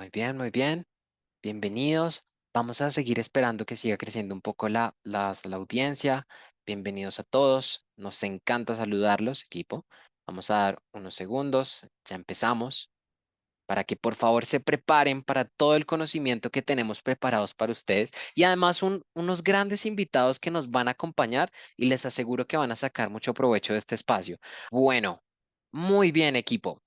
Muy bien, muy bien. Bienvenidos. Vamos a seguir esperando que siga creciendo un poco la audiencia. Bienvenidos a todos. Nos encanta saludarlos, equipo. Vamos a dar unos segundos. Ya empezamos. Para que por favor se preparen para todo el conocimiento que tenemos preparados para ustedes y además unos grandes invitados que nos van a acompañar y les aseguro que van a sacar mucho provecho de este espacio. Bueno, muy bien, equipo.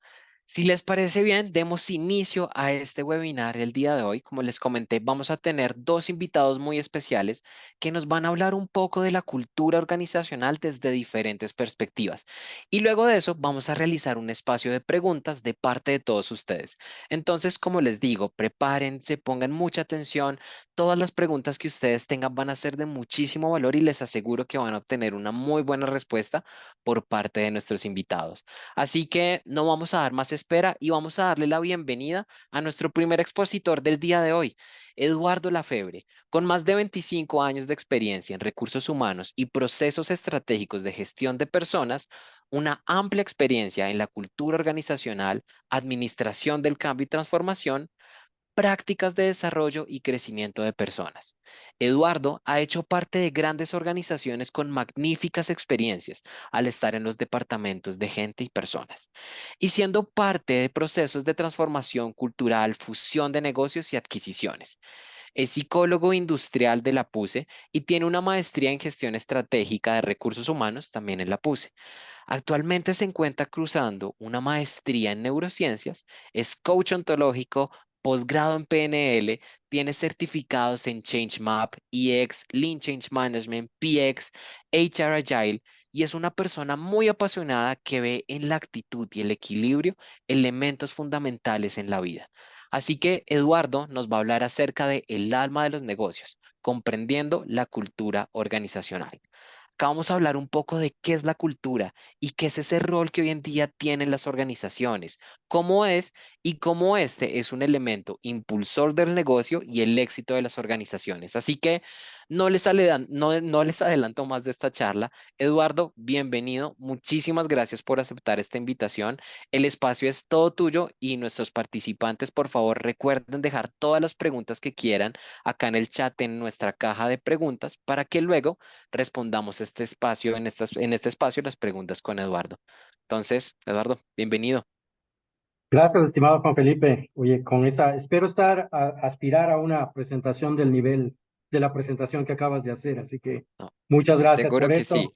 Si les parece bien, demos inicio a este webinar del día de hoy. Como les comenté, vamos a tener dos invitados muy especiales que nos van a hablar un poco de la cultura organizacional desde diferentes perspectivas. Y luego de eso, vamos a realizar un espacio de preguntas de parte de todos ustedes. Entonces, como les digo, prepárense, pongan mucha atención. Todas las preguntas que ustedes tengan van a ser de muchísimo valor y les aseguro que van a obtener una muy buena respuesta por parte de nuestros invitados. Así que no vamos a dar más espera y vamos a darle la bienvenida a nuestro primer expositor del día de hoy, Eduardo Lafebre. Con más de 25 años de experiencia en recursos humanos y procesos estratégicos de gestión de personas, una amplia experiencia en la cultura organizacional, administración del cambio y transformación, prácticas de desarrollo y crecimiento de personas. Eduardo ha hecho parte de grandes organizaciones con magníficas experiencias al estar en los departamentos de gente y personas, y siendo parte de procesos de transformación cultural, fusión de negocios y adquisiciones. Es psicólogo industrial de la PUSE y tiene una maestría en gestión estratégica de recursos humanos también en la PUSE. Actualmente se encuentra cruzando una maestría en neurociencias, es coach ontológico, posgrado en PNL, tiene certificados en ChangeMap, EX, Lean Change Management, PX, HR Agile y es una persona muy apasionada que ve en la actitud y el equilibrio elementos fundamentales en la vida. Así que Eduardo nos va a hablar acerca de el alma de los negocios, comprendiendo la cultura organizacional. Acá vamos a hablar un poco de qué es la cultura y qué es ese rol que hoy en día tienen las organizaciones, cómo es y cómo este es un elemento impulsor del negocio y el éxito de las organizaciones. Así que no les adelanto más de esta charla. Eduardo, bienvenido. Muchísimas gracias por aceptar esta invitación. El espacio es todo tuyo y nuestros participantes, por favor, recuerden dejar todas las preguntas que quieran acá en el chat en nuestra caja de preguntas para que luego respondamos en este espacio las preguntas con Eduardo. Entonces, Eduardo, bienvenido. Gracias, estimado Juan Felipe. Oye, espero aspirar a una presentación del nivel de la presentación que acabas de hacer, así que No, muchas estoy gracias seguro por que sí. eso.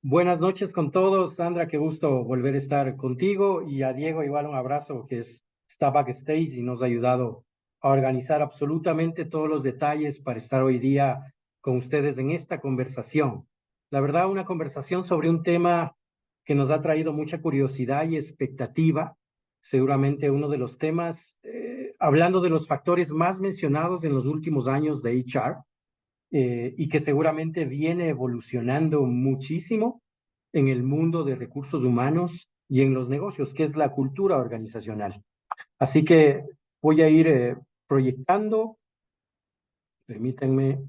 Buenas noches con todos. Sandra, qué gusto volver a estar contigo y a Diego igual un abrazo está backstage y nos ha ayudado a organizar absolutamente todos los detalles para estar hoy día con ustedes en esta conversación. La verdad, una conversación sobre un tema que nos ha traído mucha curiosidad y expectativa, seguramente uno de los temas, hablando de los factores más mencionados en los últimos años de HR, y que seguramente viene evolucionando muchísimo en el mundo de recursos humanos y en los negocios, que es la cultura organizacional. Así que voy a ir proyectando, permítanme.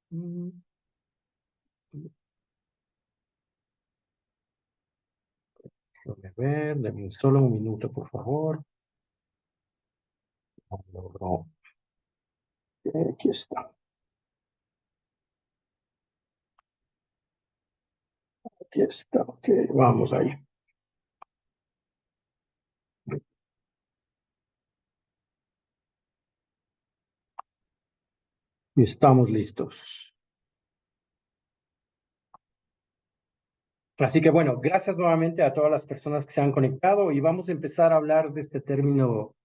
mm, Déjame ver, denme solo un minuto, por favor. No logro. Aquí está, aquí está. Ok, vamos ahí. Estamos listos. Así que bueno, gracias nuevamente a todas las personas que se han conectado y vamos a empezar a hablar de este término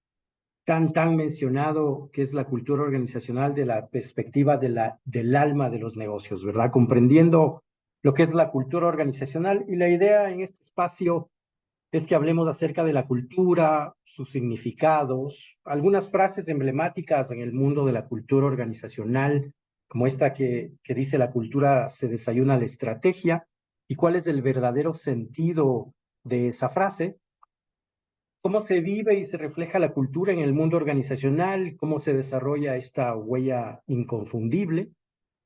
tan mencionado que es la cultura organizacional de la perspectiva del alma de los negocios, ¿verdad? Comprendiendo lo que es la cultura organizacional y la idea en este espacio es que hablemos acerca de la cultura, sus significados, algunas frases emblemáticas en el mundo de la cultura organizacional, como esta que dice la cultura se desayuna a la estrategia, y cuál es el verdadero sentido de esa frase, cómo se vive y se refleja la cultura en el mundo organizacional, cómo se desarrolla esta huella inconfundible,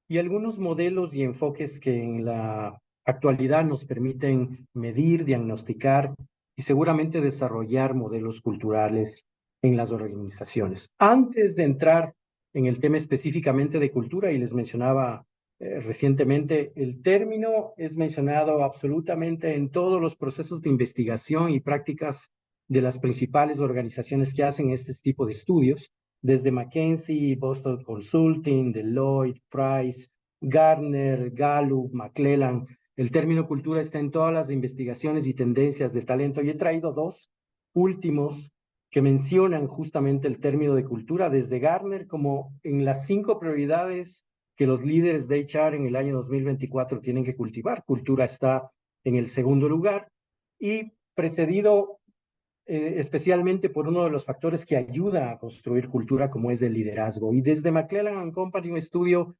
y algunos modelos y enfoques que en la actualidad nos permiten medir, diagnosticar y seguramente desarrollar modelos culturales en las organizaciones. Antes de entrar en el tema específicamente de cultura, y les mencionaba recientemente, el término es mencionado absolutamente en todos los procesos de investigación y prácticas de las principales organizaciones que hacen este tipo de estudios, desde McKinsey, Boston Consulting, Deloitte, Price, Gartner, Gallup, McClellan. El término cultura está en todas las investigaciones y tendencias de talento, y he traído dos últimos que mencionan justamente el término de cultura desde Gartner como en las 5 prioridades que los líderes de HR en el año 2024 tienen que cultivar. Cultura está en el segundo lugar y precedido especialmente por uno de los factores que ayuda a construir cultura, como es el liderazgo. Y desde McClellan Company, un estudio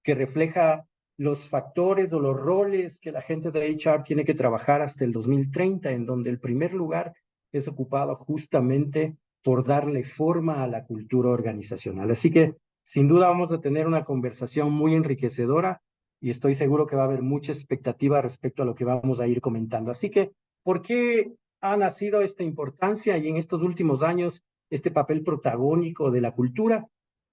que refleja los factores o los roles que la gente de HR tiene que trabajar hasta el 2030, en donde el primer lugar es ocupado justamente por darle forma a la cultura organizacional. Así que sin duda vamos a tener una conversación muy enriquecedora y estoy seguro que va a haber mucha expectativa respecto a lo que vamos a ir comentando. Así que, ¿por qué ha nacido esta importancia y en estos últimos años este papel protagónico de la cultura?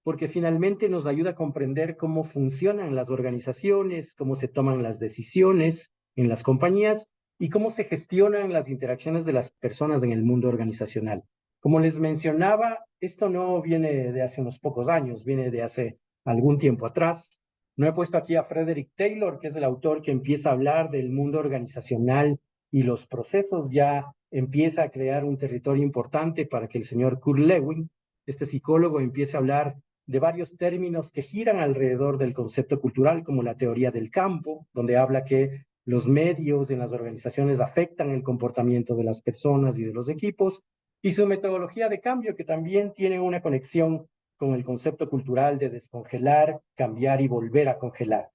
Porque finalmente nos ayuda a comprender cómo funcionan las organizaciones, cómo se toman las decisiones en las compañías y cómo se gestionan las interacciones de las personas en el mundo organizacional. Como les mencionaba, esto no viene de hace unos pocos años, viene de hace algún tiempo atrás. No he puesto aquí a Frederick Taylor, que es el autor que empieza a hablar del mundo organizacional y los procesos, ya empieza a crear un territorio importante para que el señor Kurt Lewin, este psicólogo, empiece a hablar de varios términos que giran alrededor del concepto cultural, como la teoría del campo, donde habla que los medios en las organizaciones afectan el comportamiento de las personas y de los equipos, y su metodología de cambio, que también tiene una conexión con el concepto cultural de descongelar, cambiar y volver a congelar.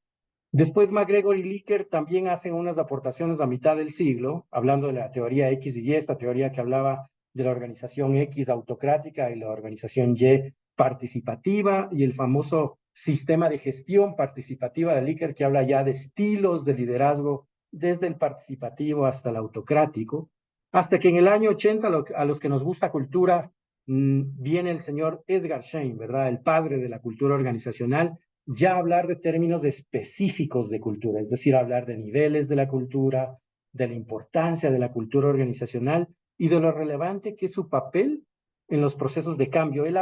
Después McGregor y Licker también hacen unas aportaciones a mitad del siglo, hablando de la teoría X y Y, esta teoría que hablaba de la organización X autocrática y la organización Y participativa, y el famoso sistema de gestión participativa de Licker, que habla ya de estilos de liderazgo desde el participativo hasta el autocrático, hasta que en el año 80, a los que nos gusta cultura, viene el señor Edgar Schein, ¿verdad? El padre de la cultura organizacional, ya hablar de términos específicos de cultura, es decir, hablar de niveles de la cultura, de la importancia de la cultura organizacional y de lo relevante que es su papel en los procesos de cambio. Él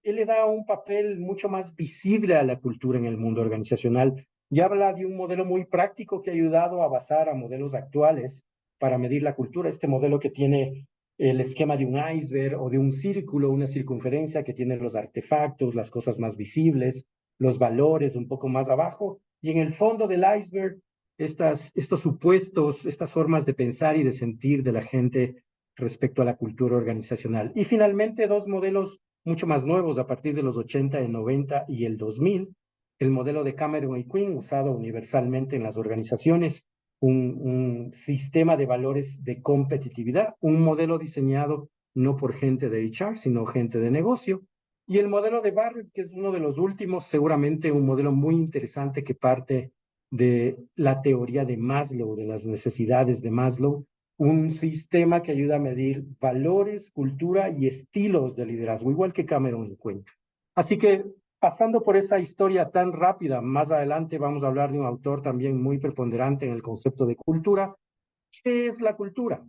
le da un papel mucho más visible a la cultura en el mundo organizacional y habla de un modelo muy práctico que ha ayudado a basar a modelos actuales para medir la cultura. Este modelo que tiene el esquema de un iceberg o de un círculo, una circunferencia que tiene los artefactos, las cosas más visibles, los valores un poco más abajo, y en el fondo del iceberg, estos supuestos, estas formas de pensar y de sentir de la gente respecto a la cultura organizacional. Y finalmente, dos modelos mucho más nuevos a partir de los 80, el 90 y el 2000, el modelo de Cameron y Quinn, usado universalmente en las organizaciones, un sistema de valores de competitividad, un modelo diseñado no por gente de HR, sino gente de negocio, y el modelo de Barrett, que es uno de los últimos, seguramente un modelo muy interesante que parte de la teoría de Maslow, de las necesidades de Maslow, un sistema que ayuda a medir valores, cultura y estilos de liderazgo, igual que Cameron encuentra. Así que, pasando por esa historia tan rápida, más adelante vamos a hablar de un autor también muy preponderante en el concepto de cultura. ¿Qué es la cultura?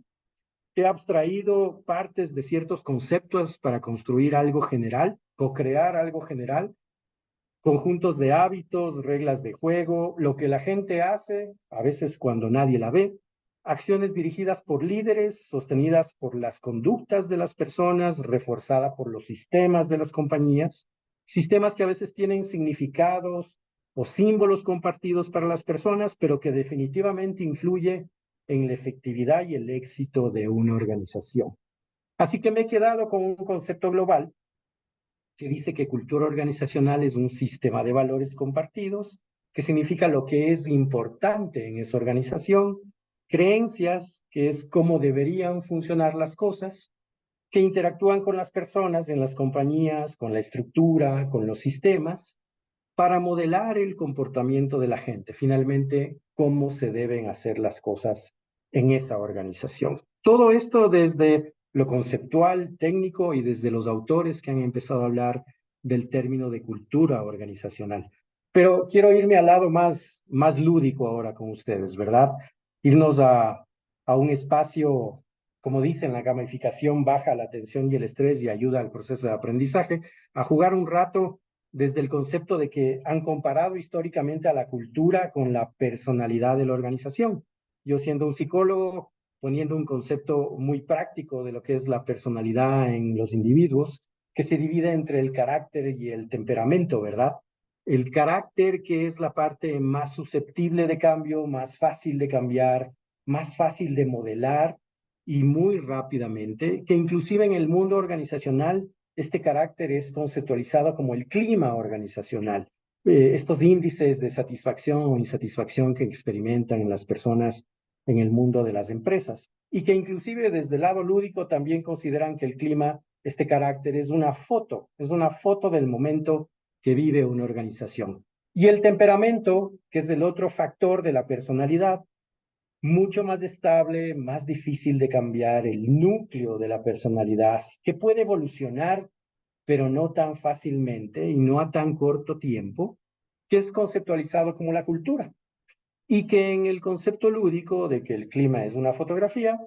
He abstraído partes de ciertos conceptos para construir algo general, co-crear algo general, conjuntos de hábitos, reglas de juego, lo que la gente hace, a veces cuando nadie la ve, acciones dirigidas por líderes, sostenidas por las conductas de las personas, reforzada por los sistemas de las compañías, sistemas que a veces tienen significados o símbolos compartidos para las personas, pero que definitivamente influye en la efectividad y el éxito de una organización. Así que me he quedado con un concepto global que dice que cultura organizacional es un sistema de valores compartidos, que significa lo que es importante en esa organización, creencias, que es cómo deberían funcionar las cosas, que interactúan con las personas en las compañías, con la estructura, con los sistemas, para modelar el comportamiento de la gente, finalmente, cómo se deben hacer las cosas en esa organización. Todo esto desde lo conceptual, técnico y desde los autores que han empezado a hablar del término de cultura organizacional. Pero quiero irme al lado más lúdico ahora con ustedes, ¿verdad? Irnos a un espacio, como dicen, la gamificación baja la tensión y el estrés y ayuda al proceso de aprendizaje, a jugar un rato desde el concepto de que han comparado históricamente a la cultura con la personalidad de la organización. Yo siendo un psicólogo, poniendo un concepto muy práctico de lo que es la personalidad en los individuos, que se divide entre el carácter y el temperamento, ¿verdad? El carácter, que es la parte más susceptible de cambio, más fácil de cambiar, más fácil de modelar y muy rápidamente, que inclusive en el mundo organizacional este carácter es conceptualizado como el clima organizacional. Estos índices de satisfacción o insatisfacción que experimentan las personas en el mundo de las empresas y que inclusive desde el lado lúdico también consideran que el clima, este carácter es una foto del momento que vive una organización. Y el temperamento, que es el otro factor de la personalidad, mucho más estable, más difícil de cambiar, el núcleo de la personalidad, que puede evolucionar, pero no tan fácilmente y no a tan corto tiempo, que es conceptualizado como la cultura. Y que en el concepto lúdico de que el clima es una fotografía,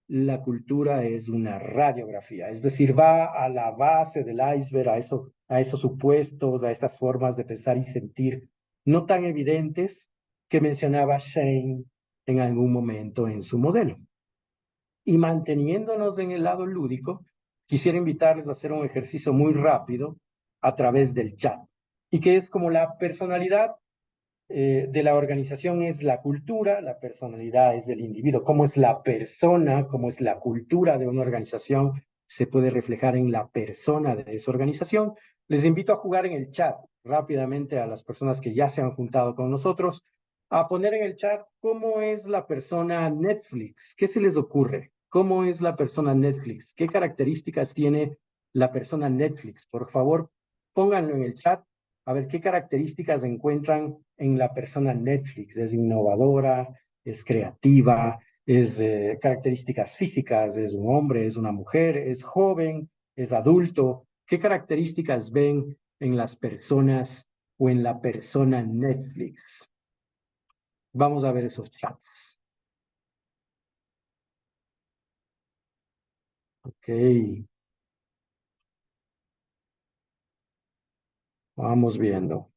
la cultura es una radiografía, es decir, va a la base del iceberg, a esos supuestos, a estas formas de pensar y sentir no tan evidentes que mencionaba Shane en algún momento en su modelo. Y manteniéndonos en el lado lúdico, quisiera invitarles a hacer un ejercicio muy rápido a través del chat, y que es como la personalidad de la organización es la cultura, la personalidad es del individuo. Cómo es la persona, cómo es la cultura de una organización, se puede reflejar en la persona de esa organización. Les invito a jugar en el chat rápidamente a las personas que ya se han juntado con nosotros, a poner en el chat cómo es la persona Netflix, qué se les ocurre, cómo es la persona Netflix, qué características tiene la persona Netflix. Por favor, pónganlo en el chat a ver qué características encuentran en la persona Netflix. Es innovadora, es creativa, es características físicas, es un hombre, es una mujer, es joven, es adulto. ¿Qué características ven en las personas o en la persona Netflix? Vamos a ver esos chats. Ok, vamos viendo.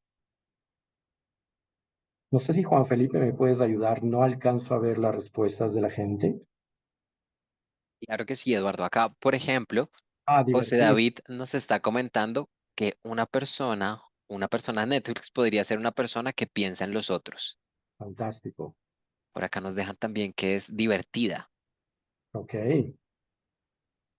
No sé si Juan Felipe me puedes ayudar, no alcanzo a ver las respuestas de la gente. Claro que sí, Eduardo. Acá, por ejemplo, Ah, José divertido, David nos está comentando que una persona Netflix podría ser una persona que piensa en los otros. fantástico. Por acá nos dejan también que es divertida. Ok.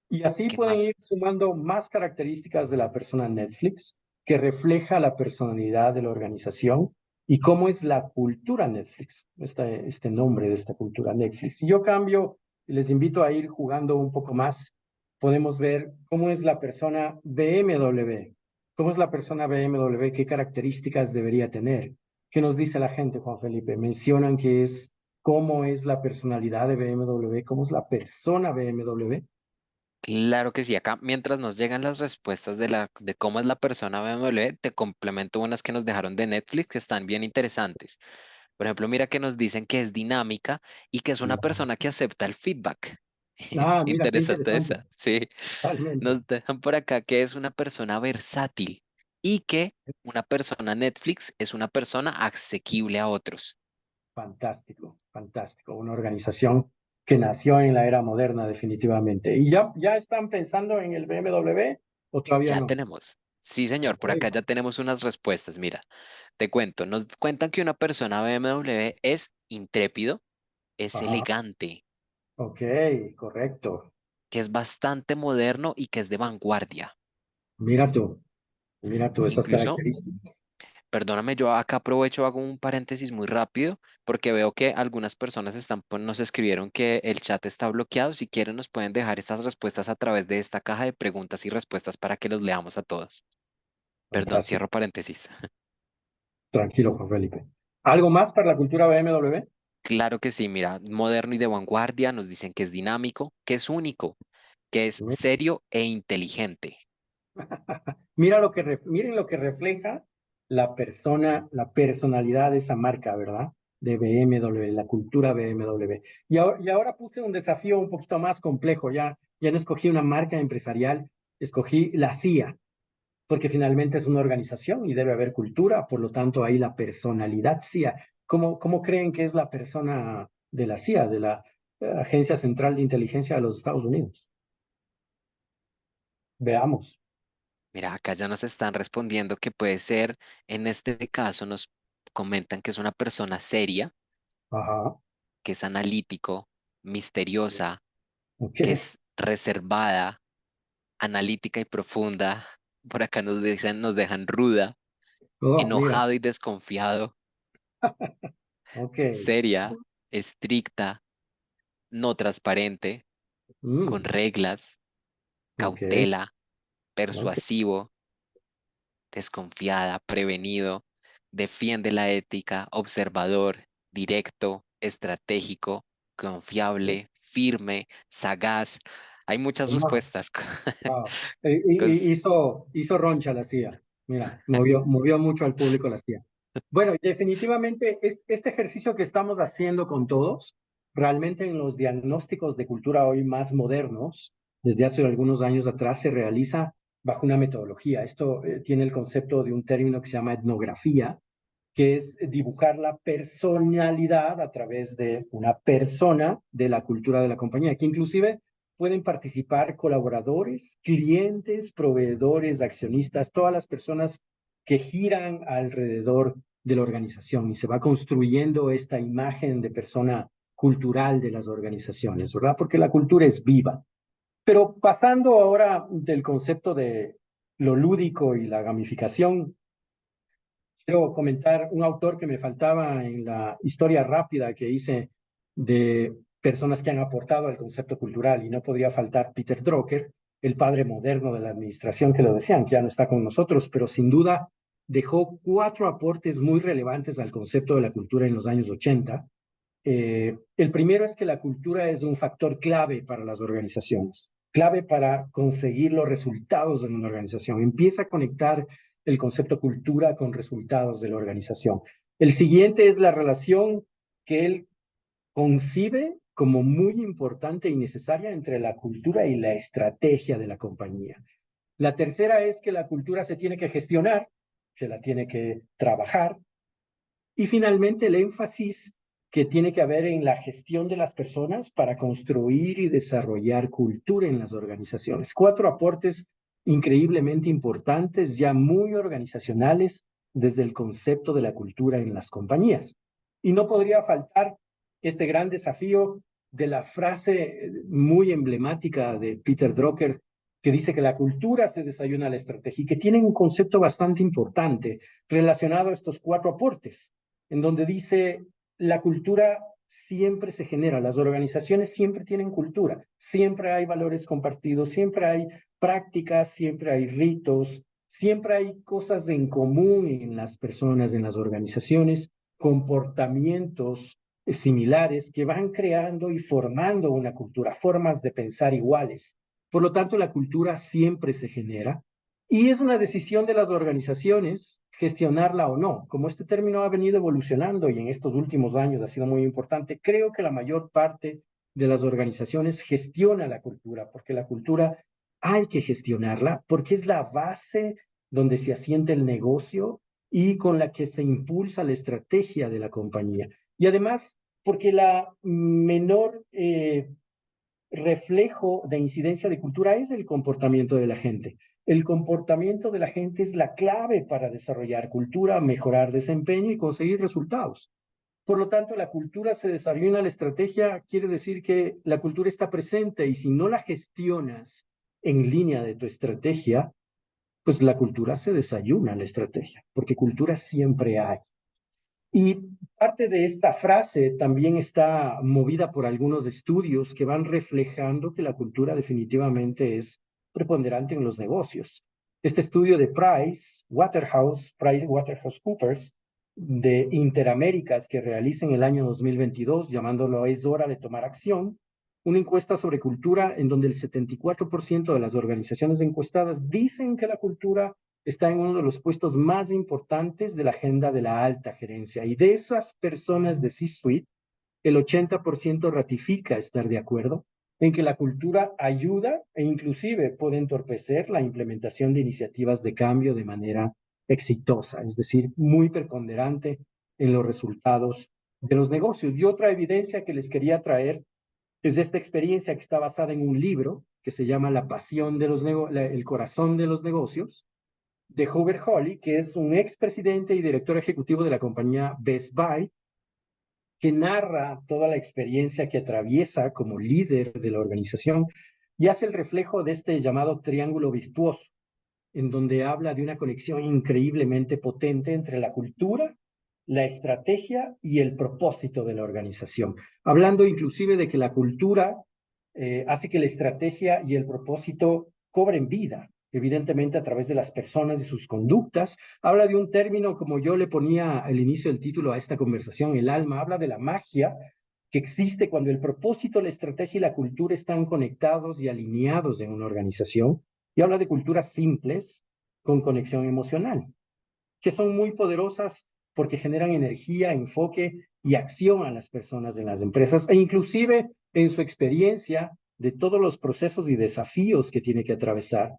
Y así ¿Qué pueden más? ir sumando más características de la persona Netflix que refleja la personalidad de la organización y cómo es la cultura Netflix, este nombre de esta cultura Netflix. Y yo cambio y les invito a ir jugando un poco más. Podemos ver cómo es la persona BMW. ¿Cómo es la persona BMW? ¿Qué características debería tener? ¿Qué nos dice la gente, Juan Felipe? Mencionan que es cómo es la personalidad de BMW, cómo es la persona BMW. Claro que sí. Acá, mientras nos llegan las respuestas de cómo es la persona BMW, te complemento unas que nos dejaron de Netflix que están bien interesantes. Por ejemplo, mira que nos dicen que es dinámica y que es una persona que acepta el feedback. Ah, mira, qué Interesante interesante. esa, sí. Totalmente. Nos dejan por acá que es una persona versátil y que una persona Netflix es una persona asequible a otros. Fantástico, fantástico. Una organización que nació en la era moderna, definitivamente. ¿Y ya están pensando en el BMW o todavía Ya no? tenemos. Sí, señor, Ok. por acá ya tenemos unas respuestas. Mira, te cuento, nos cuentan que una persona BMW es intrépido, es Ajá. elegante, Ok, correcto. que es bastante moderno y que es de vanguardia. Mira tú, mira tú esas Incluso, características. perdóname, yo acá aprovecho, hago un paréntesis muy rápido porque veo que algunas personas nos escribieron que el chat está bloqueado. Si quieren, nos pueden dejar estas respuestas a través de esta caja de preguntas y respuestas para que los leamos a todas. Perdón, Fantástico. cierro paréntesis. Tranquilo, Juan Felipe. ¿Algo más para la cultura BMW? Claro que sí, mira, moderno y de vanguardia, nos dicen que es dinámico, que es único, que es serio e inteligente. Miren lo que refleja la persona, la personalidad de esa marca, ¿verdad? De BMW, la cultura BMW. Y ahora puse un desafío un poquito más complejo, ya no escogí una marca empresarial, escogí la CIA, porque finalmente es una organización y debe haber cultura, por lo tanto ahí la personalidad CIA. ¿Cómo creen que es la persona de la CIA, de la Agencia Central de Inteligencia de los Estados Unidos? Veamos. Mira, acá ya nos están respondiendo que puede ser, en este caso nos comentan que es una persona seria, Ajá, que es analítico, misteriosa, ok. que es reservada, analítica y profunda. Por acá nos dicen, nos dejan ruda, Oh, mira, enojado y desconfiado, ok. seria, estricta, no transparente, con Mm, reglas, ok, cautela, ok. persuasivo, desconfiada, prevenido, defiende la ética, observador, directo, estratégico, confiable, firme, sagaz. Hay muchas Wow, respuestas. wow. Con- Hizo roncha la CIA. Mira, movió mucho al público la CIA. Bueno, definitivamente este ejercicio que estamos haciendo con todos, realmente en los diagnósticos de cultura hoy más modernos, desde hace algunos años atrás, se realiza bajo una metodología. Esto tiene el concepto de un término que se llama etnografía, que es dibujar la personalidad a través de una persona de la cultura de la compañía, que inclusive pueden participar colaboradores, clientes, proveedores, accionistas, todas las personas que giran alrededor de la organización y se va construyendo esta imagen de persona cultural de las organizaciones, ¿verdad? Porque la cultura es viva. Pero pasando ahora del concepto de lo lúdico y la gamificación, quiero comentar un autor que me faltaba en la historia rápida que hice de personas que han aportado al concepto cultural y no podría faltar Peter Drucker, el padre moderno de la administración, que lo decían, que ya no está con nosotros, pero sin duda dejó cuatro aportes muy relevantes al concepto de la cultura en los años 80. El primero es que la cultura es un factor clave para las organizaciones, clave para conseguir los resultados en una organización. Empieza a conectar el concepto cultura con resultados de la organización. El siguiente es la relación que él concibe como muy importante y necesaria entre la cultura y la estrategia de la compañía. La tercera es que la cultura se tiene que gestionar, se la tiene que trabajar, y finalmente, el énfasis que tiene que haber en la gestión de las personas para construir y desarrollar cultura en las organizaciones. Cuatro aportes increíblemente importantes, ya muy organizacionales, desde el concepto de la cultura en las compañías. Y no podría faltar este gran desafío de la frase muy emblemática de Peter Drucker, que dice que la cultura se desayuna a la estrategia y que tiene un concepto bastante importante relacionado a estos cuatro aportes en donde dice, la cultura siempre se genera, las organizaciones siempre tienen cultura, siempre hay valores compartidos, siempre hay prácticas, siempre hay ritos, siempre hay cosas en común en las personas, en las organizaciones, comportamientos similares que van creando y formando una cultura, formas de pensar iguales. Por lo tanto, la cultura siempre se genera y es una decisión de las organizaciones gestionarla o no. Como este término ha venido evolucionando y en estos últimos años ha sido muy importante, creo que la mayor parte de las organizaciones gestiona la cultura, porque la cultura hay que gestionarla, porque es la base donde se asienta el negocio y con la que se impulsa la estrategia de la compañía. Y además, porque la menor reflejo de incidencia de cultura es el comportamiento de la gente. El comportamiento de la gente es la clave para desarrollar cultura, mejorar desempeño y conseguir resultados. Por lo tanto, la cultura se desarrolla la estrategia, quiere decir que la cultura está presente y si no la gestionas en línea de tu estrategia, pues la cultura se desayuna la estrategia, porque cultura siempre hay. Y parte de esta frase también está movida por algunos estudios que van reflejando que la cultura definitivamente es preponderante en los negocios. Este estudio de Price Waterhouse Coopers, de Interaméricas, que realiza en el año 2022, llamándolo Es hora de tomar acción, una encuesta sobre cultura en donde el 74% de las organizaciones encuestadas dicen que la cultura está en uno de los puestos más importantes de la agenda de la alta gerencia. Y de esas personas de C-Suite, el 80% ratifica estar de acuerdo en que la cultura ayuda e inclusive puede entorpecer la implementación de iniciativas de cambio de manera exitosa, es decir, muy preponderante en los resultados de los negocios. Y otra evidencia que les quería traer es de esta experiencia que está basada en un libro que se llama La pasión de los el corazón de los negocios, de Hubert Holly, que es un expresidente y director ejecutivo de la compañía Best Buy, que narra toda la experiencia que atraviesa como líder de la organización y hace el reflejo de este llamado triángulo virtuoso, en donde habla de una conexión increíblemente potente entre la cultura, la estrategia y el propósito de la organización, hablando inclusive de que la cultura hace que la estrategia y el propósito cobren vida, evidentemente a través de las personas y sus conductas. Habla de un término, como yo le ponía al inicio del título a esta conversación, el alma, habla de la magia que existe cuando el propósito, la estrategia y la cultura están conectados y alineados en una organización, y habla de culturas simples con conexión emocional, que son muy poderosas porque generan energía, enfoque y acción a las personas en las empresas, e inclusive en su experiencia de todos los procesos y desafíos que tiene que atravesar.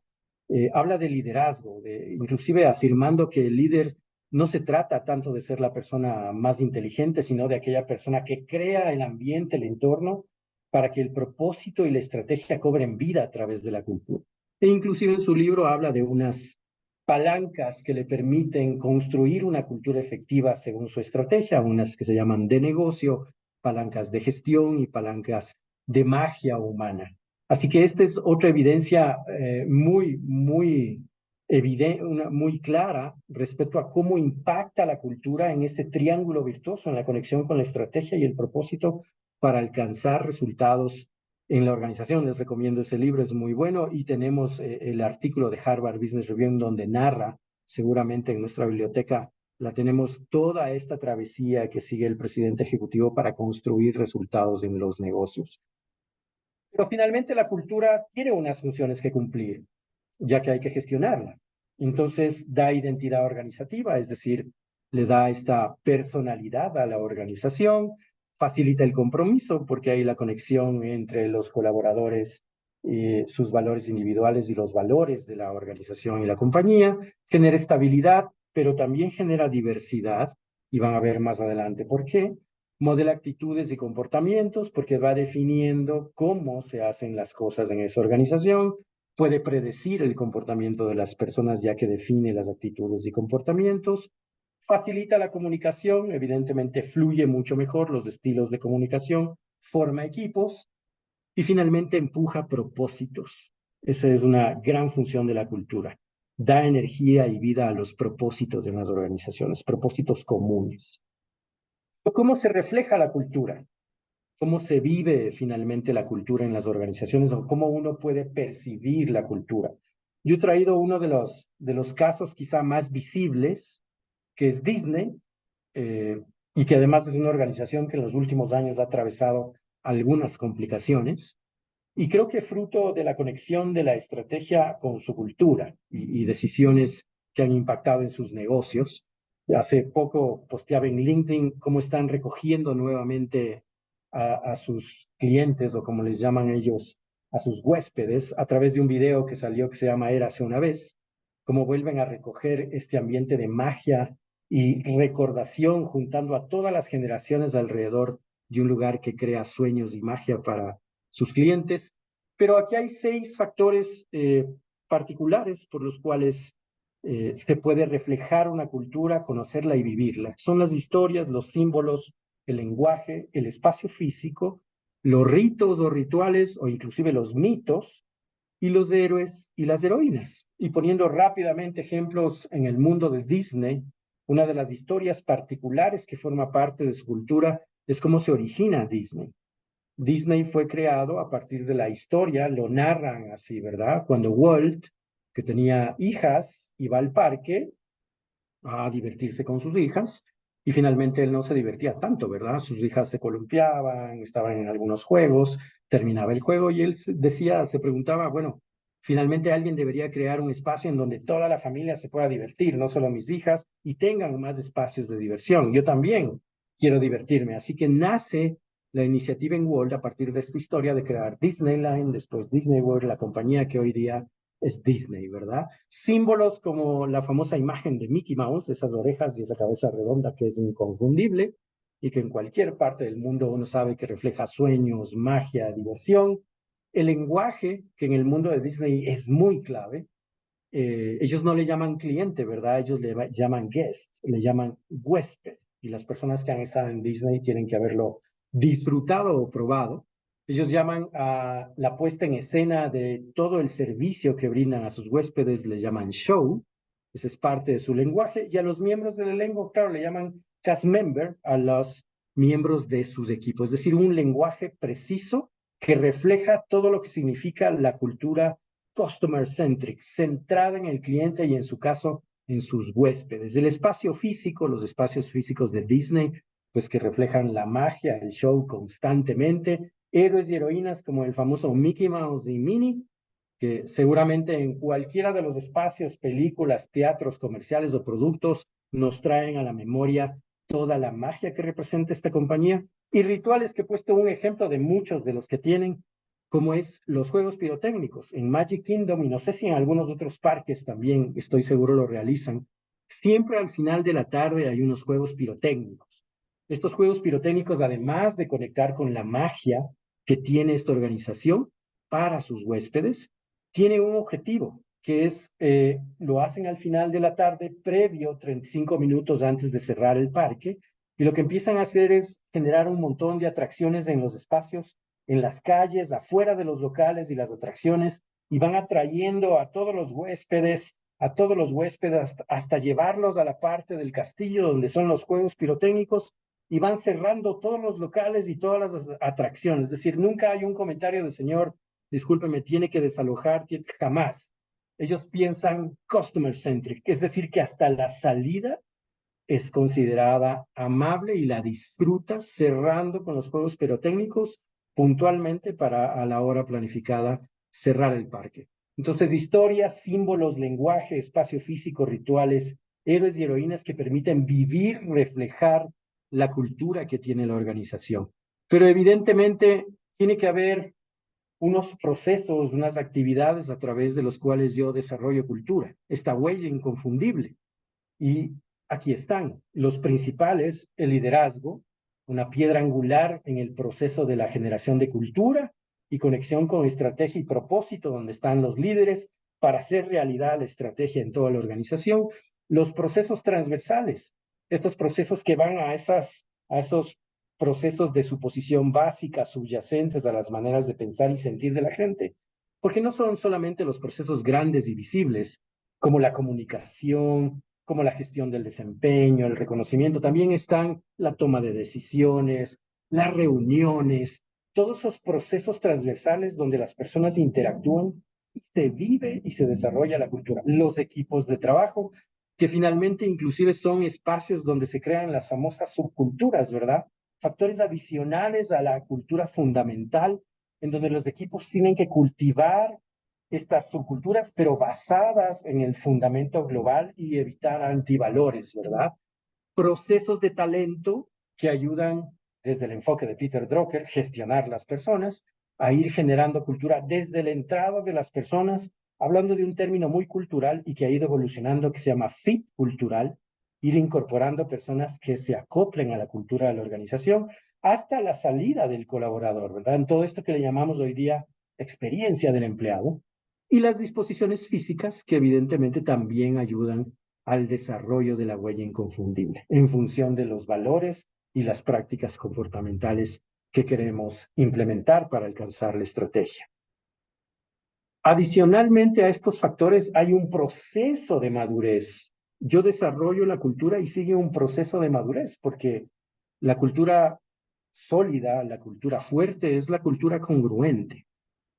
Habla de liderazgo, inclusive afirmando que el líder no se trata tanto de ser la persona más inteligente, sino de aquella persona que crea el ambiente, el entorno, para que el propósito y la estrategia cobren vida a través de la cultura. E inclusive en su libro habla de unas palancas que le permiten construir una cultura efectiva según su estrategia, unas que se llaman de negocio, palancas de gestión y palancas de magia humana. Así que esta es otra evidencia muy evidente, muy clara respecto a cómo impacta la cultura en este triángulo virtuoso, en la conexión con la estrategia y el propósito para alcanzar resultados en la organización. Les recomiendo ese libro, es muy bueno, y tenemos el artículo de Harvard Business Review en donde narra, seguramente en nuestra biblioteca la tenemos, toda esta travesía que sigue el presidente ejecutivo para construir resultados en los negocios. Pero finalmente la cultura tiene unas funciones que cumplir, ya que hay que gestionarla. Entonces da identidad organizativa, es decir, le da esta personalidad a la organización, facilita el compromiso porque hay la conexión entre los colaboradores, sus valores individuales y los valores de la organización y la compañía, genera estabilidad, pero también genera diversidad, y van a ver más adelante por qué. Modela actitudes y comportamientos porque va definiendo cómo se hacen las cosas en esa organización, puede predecir el comportamiento de las personas ya que define las actitudes y comportamientos, facilita la comunicación, evidentemente fluye mucho mejor los estilos de comunicación, forma equipos y finalmente empuja propósitos. Esa es una gran función de la cultura. Da energía y vida a los propósitos de las organizaciones, propósitos comunes. ¿Cómo se refleja la cultura? ¿Cómo se vive finalmente la cultura en las organizaciones o cómo uno puede percibir la cultura? Yo he traído uno de los casos quizá más visibles, que es Disney, eh, y que además es una organización que en los últimos años ha atravesado algunas complicaciones. Y creo que fruto de la conexión de la estrategia con su cultura y decisiones que han impactado en sus negocios. Hace poco posteaba en LinkedIn cómo están recogiendo nuevamente a sus clientes, o como les llaman ellos, a sus huéspedes, a través de un video que salió que se llama Érase una vez, cómo vuelven a recoger este ambiente de magia y recordación, juntando a todas las generaciones alrededor de un lugar que crea sueños y magia para sus clientes. Pero aquí hay 6 factores particulares por los cuales se puede reflejar una cultura, conocerla y vivirla. Son las historias, los símbolos, el lenguaje, el espacio físico, los ritos o rituales o inclusive los mitos y los héroes y las heroínas. Y poniendo rápidamente ejemplos en el mundo de Disney, una de las historias particulares que forma parte de su cultura es cómo se origina Disney. Disney fue creado a partir de la historia, lo narran así, ¿verdad? Cuando Walt, que tenía hijas, iba al parque a divertirse con sus hijas, Y finalmente él no se divertía tanto, ¿verdad? Sus hijas se columpiaban, estaban en algunos juegos, terminaba el juego y él decía, se preguntaba, bueno, finalmente alguien debería crear un espacio en donde toda la familia se pueda divertir, no solo mis hijas, y tengan más espacios de diversión. Yo también quiero divertirme. Así que nace la iniciativa en World a partir de esta historia de crear Disneyland, después Disney World, la compañía que hoy día es Disney, ¿verdad? Símbolos como la famosa imagen de Mickey Mouse, esas orejas y esa cabeza redonda que es inconfundible y que en cualquier parte del mundo uno sabe que refleja sueños, magia, diversión. El lenguaje, que en el mundo de Disney es muy clave, ellos no le llaman cliente, ¿verdad? Ellos le llaman guest, le llaman huésped. Y las personas que han estado en Disney tienen que haberlo disfrutado o probado. Ellos llaman a la puesta en escena de todo el servicio que brindan a sus huéspedes, le llaman show. Esa es parte de su lenguaje. Y a los miembros del elenco, claro, le llaman cast member a los miembros de sus equipos. Es decir, un lenguaje preciso que refleja todo lo que significa la cultura customer centric, centrada en el cliente y en su caso en sus huéspedes. El espacio físico, los espacios físicos de Disney, pues que reflejan la magia, el show constantemente, héroes y heroínas como el famoso Mickey Mouse y Minnie, que seguramente en cualquiera de los espacios, películas, teatros, comerciales o productos nos traen a la memoria toda la magia que representa esta compañía y rituales que he puesto un ejemplo de muchos de los que tienen, como es los juegos pirotécnicos. En Magic Kingdom y no sé si en algunos otros parques también, estoy seguro lo realizan, siempre al final de la tarde hay unos juegos pirotécnicos. Estos juegos pirotécnicos, además de conectar con la magia que tiene esta organización para sus huéspedes, tiene un objetivo, que es, lo hacen al final de la tarde, previo, 35 minutos antes de cerrar el parque, y lo que empiezan a hacer es generar un montón de atracciones en los espacios, en las calles, afuera de los locales y las atracciones, y van atrayendo a todos los huéspedes hasta llevarlos a la parte del castillo donde son los juegos pirotécnicos y van cerrando todos los locales y todas las atracciones. Es decir, nunca hay un comentario de señor, discúlpeme, tiene que desalojar, jamás. Ellos piensan customer centric, es decir, que hasta la salida es considerada amable y la disfruta cerrando con los juegos pirotécnicos puntualmente para a la hora planificada cerrar el parque. Entonces, historias, símbolos, lenguaje, espacio físico, rituales, héroes y heroínas que permiten vivir, reflejar la cultura que tiene la organización. Pero evidentemente tiene que haber unos procesos, unas actividades a través de los cuales yo desarrollo cultura, esta huella inconfundible. Y aquí están los principales, el liderazgo, una piedra angular en el proceso de la generación de cultura y conexión con estrategia y propósito, donde están los líderes para hacer realidad la estrategia en toda la organización. Los procesos transversales, estos procesos que van a esos procesos de suposición básica, subyacentes a las maneras de pensar y sentir de la gente, porque no son solamente los procesos grandes y visibles, como la comunicación, como la gestión del desempeño, el reconocimiento, también están la toma de decisiones, las reuniones, todos esos procesos transversales donde las personas interactúan y se vive y se desarrolla la cultura. Los equipos de trabajo, que finalmente inclusive son espacios donde se crean las famosas subculturas, ¿verdad? Factores adicionales a la cultura fundamental, en donde los equipos tienen que cultivar estas subculturas, pero basadas en el fundamento global y evitar antivalores, ¿verdad? Procesos de talento que ayudan desde el enfoque de Peter Drucker, gestionar las personas, a ir generando cultura desde la entrada de las personas, hablando de un término muy cultural y que ha ido evolucionando, que se llama fit cultural, ir incorporando personas que se acoplen a la cultura de la organización hasta la salida del colaborador, ¿verdad? En todo esto que le llamamos hoy día experiencia del empleado y las disposiciones físicas que evidentemente también ayudan al desarrollo de la huella inconfundible en función de los valores y las prácticas comportamentales que queremos implementar para alcanzar la estrategia. Adicionalmente a estos factores hay un proceso de madurez. Yo desarrollo la cultura y sigue un proceso de madurez porque la cultura sólida, la cultura fuerte es la cultura congruente,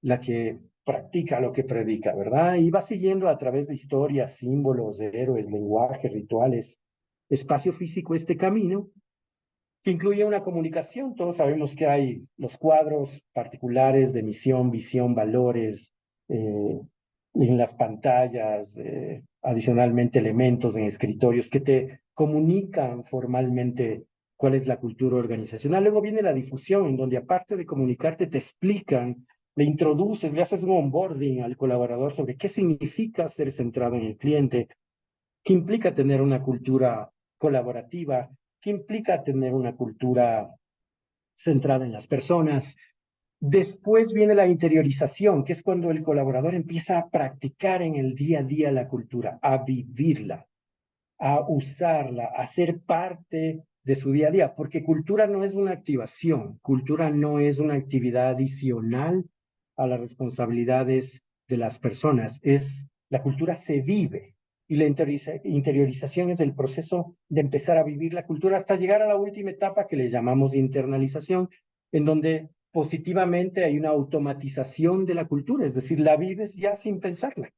la que practica lo que predica, ¿verdad? Y va siguiendo a través de historias, símbolos, de héroes, lenguaje, rituales, espacio físico, este camino, que incluye una comunicación. Todos sabemos que hay los cuadros particulares de misión, visión, valores, en las pantallas, adicionalmente elementos en escritorios que te comunican formalmente cuál es la cultura organizacional. Luego viene la difusión, en donde aparte de comunicarte, te explican, le introduces, le haces un onboarding al colaborador sobre qué significa ser centrado en el cliente, qué implica tener una cultura colaborativa, qué implica tener una cultura centrada en las personas. Después viene la interiorización, que es cuando el colaborador empieza a practicar en el día a día la cultura, a vivirla, a usarla, a ser parte de su día a día, porque cultura no es una activación, cultura no es una actividad adicional a las responsabilidades de las personas, es la cultura se vive y la interiorización es el proceso de empezar a vivir la cultura hasta llegar a la última etapa que le llamamos internalización, en donde positivamente hay una automatización de la cultura, es decir, la vives ya sin pensarla.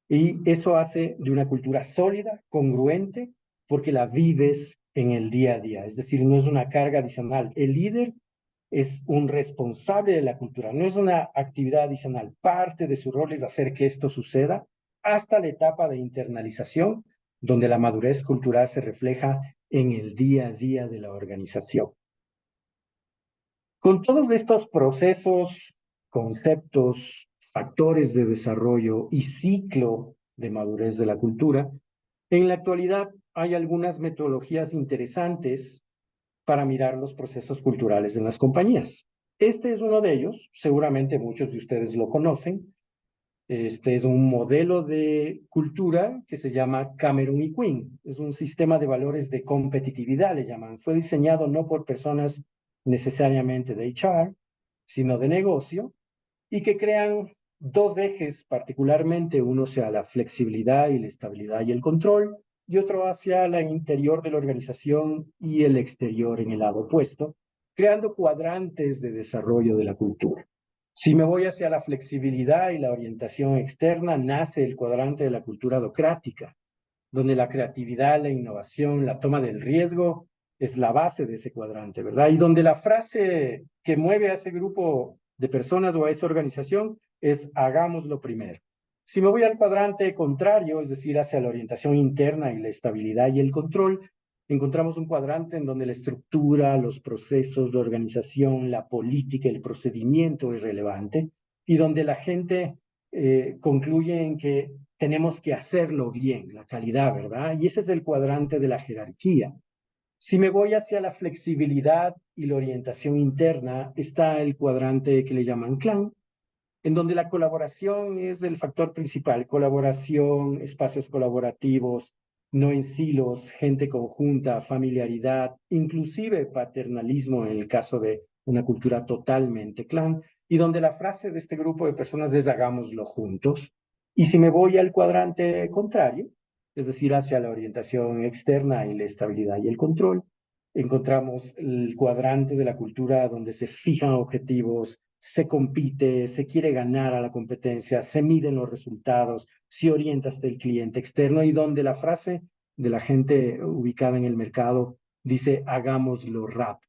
Y eso hace de una cultura sólida, congruente, porque la vives en el día a día. Es decir, no es una carga adicional. El líder es un responsable de la cultura, no es una actividad adicional. Parte de su rol es hacer que esto suceda hasta la etapa de internalización, donde la madurez cultural se refleja en el día a día de la organización. Con todos estos procesos, conceptos, factores de desarrollo y ciclo de madurez de la cultura, en la actualidad hay algunas metodologías interesantes para mirar los procesos culturales en las compañías. Este es uno de ellos, seguramente muchos de ustedes lo conocen. Este es un modelo de cultura que se llama Cameron y Quinn. Es un sistema de valores de competitividad, le llaman. Fue diseñado no por personas necesariamente de HR, sino de negocio, y que crean dos ejes particularmente, uno hacia la flexibilidad y la estabilidad y el control, y otro hacia la interior de la organización y el exterior en el lado opuesto, creando cuadrantes de desarrollo de la cultura. Si me voy hacia la flexibilidad y la orientación externa, nace el cuadrante de la cultura docrática, donde la creatividad, la innovación, la toma del riesgo es la base de ese cuadrante, ¿verdad? Y donde la frase que mueve a ese grupo de personas o a esa organización es hagámoslo primero. Si me voy al cuadrante contrario, es decir, hacia la orientación interna y la estabilidad y el control, encontramos un cuadrante en donde la estructura, los procesos de organización, la política, el procedimiento es relevante y donde la gente concluye en que tenemos que hacerlo bien, la calidad, ¿verdad? Y ese es el cuadrante de la jerarquía. Si me voy hacia la flexibilidad y la orientación interna, está el cuadrante que le llaman clan, en donde la colaboración es el factor principal, colaboración, espacios colaborativos, no en silos, gente conjunta, familiaridad, inclusive paternalismo en el caso de una cultura totalmente clan, y donde la frase de este grupo de personas es hagámoslo juntos. Y si me voy al cuadrante contrario, es decir, hacia la orientación externa y la estabilidad y el control, encontramos el cuadrante de la cultura donde se fijan objetivos, se compite, se quiere ganar a la competencia, se miden los resultados, se orienta hasta el cliente externo y donde la frase de la gente ubicada en el mercado dice hagámoslo rap.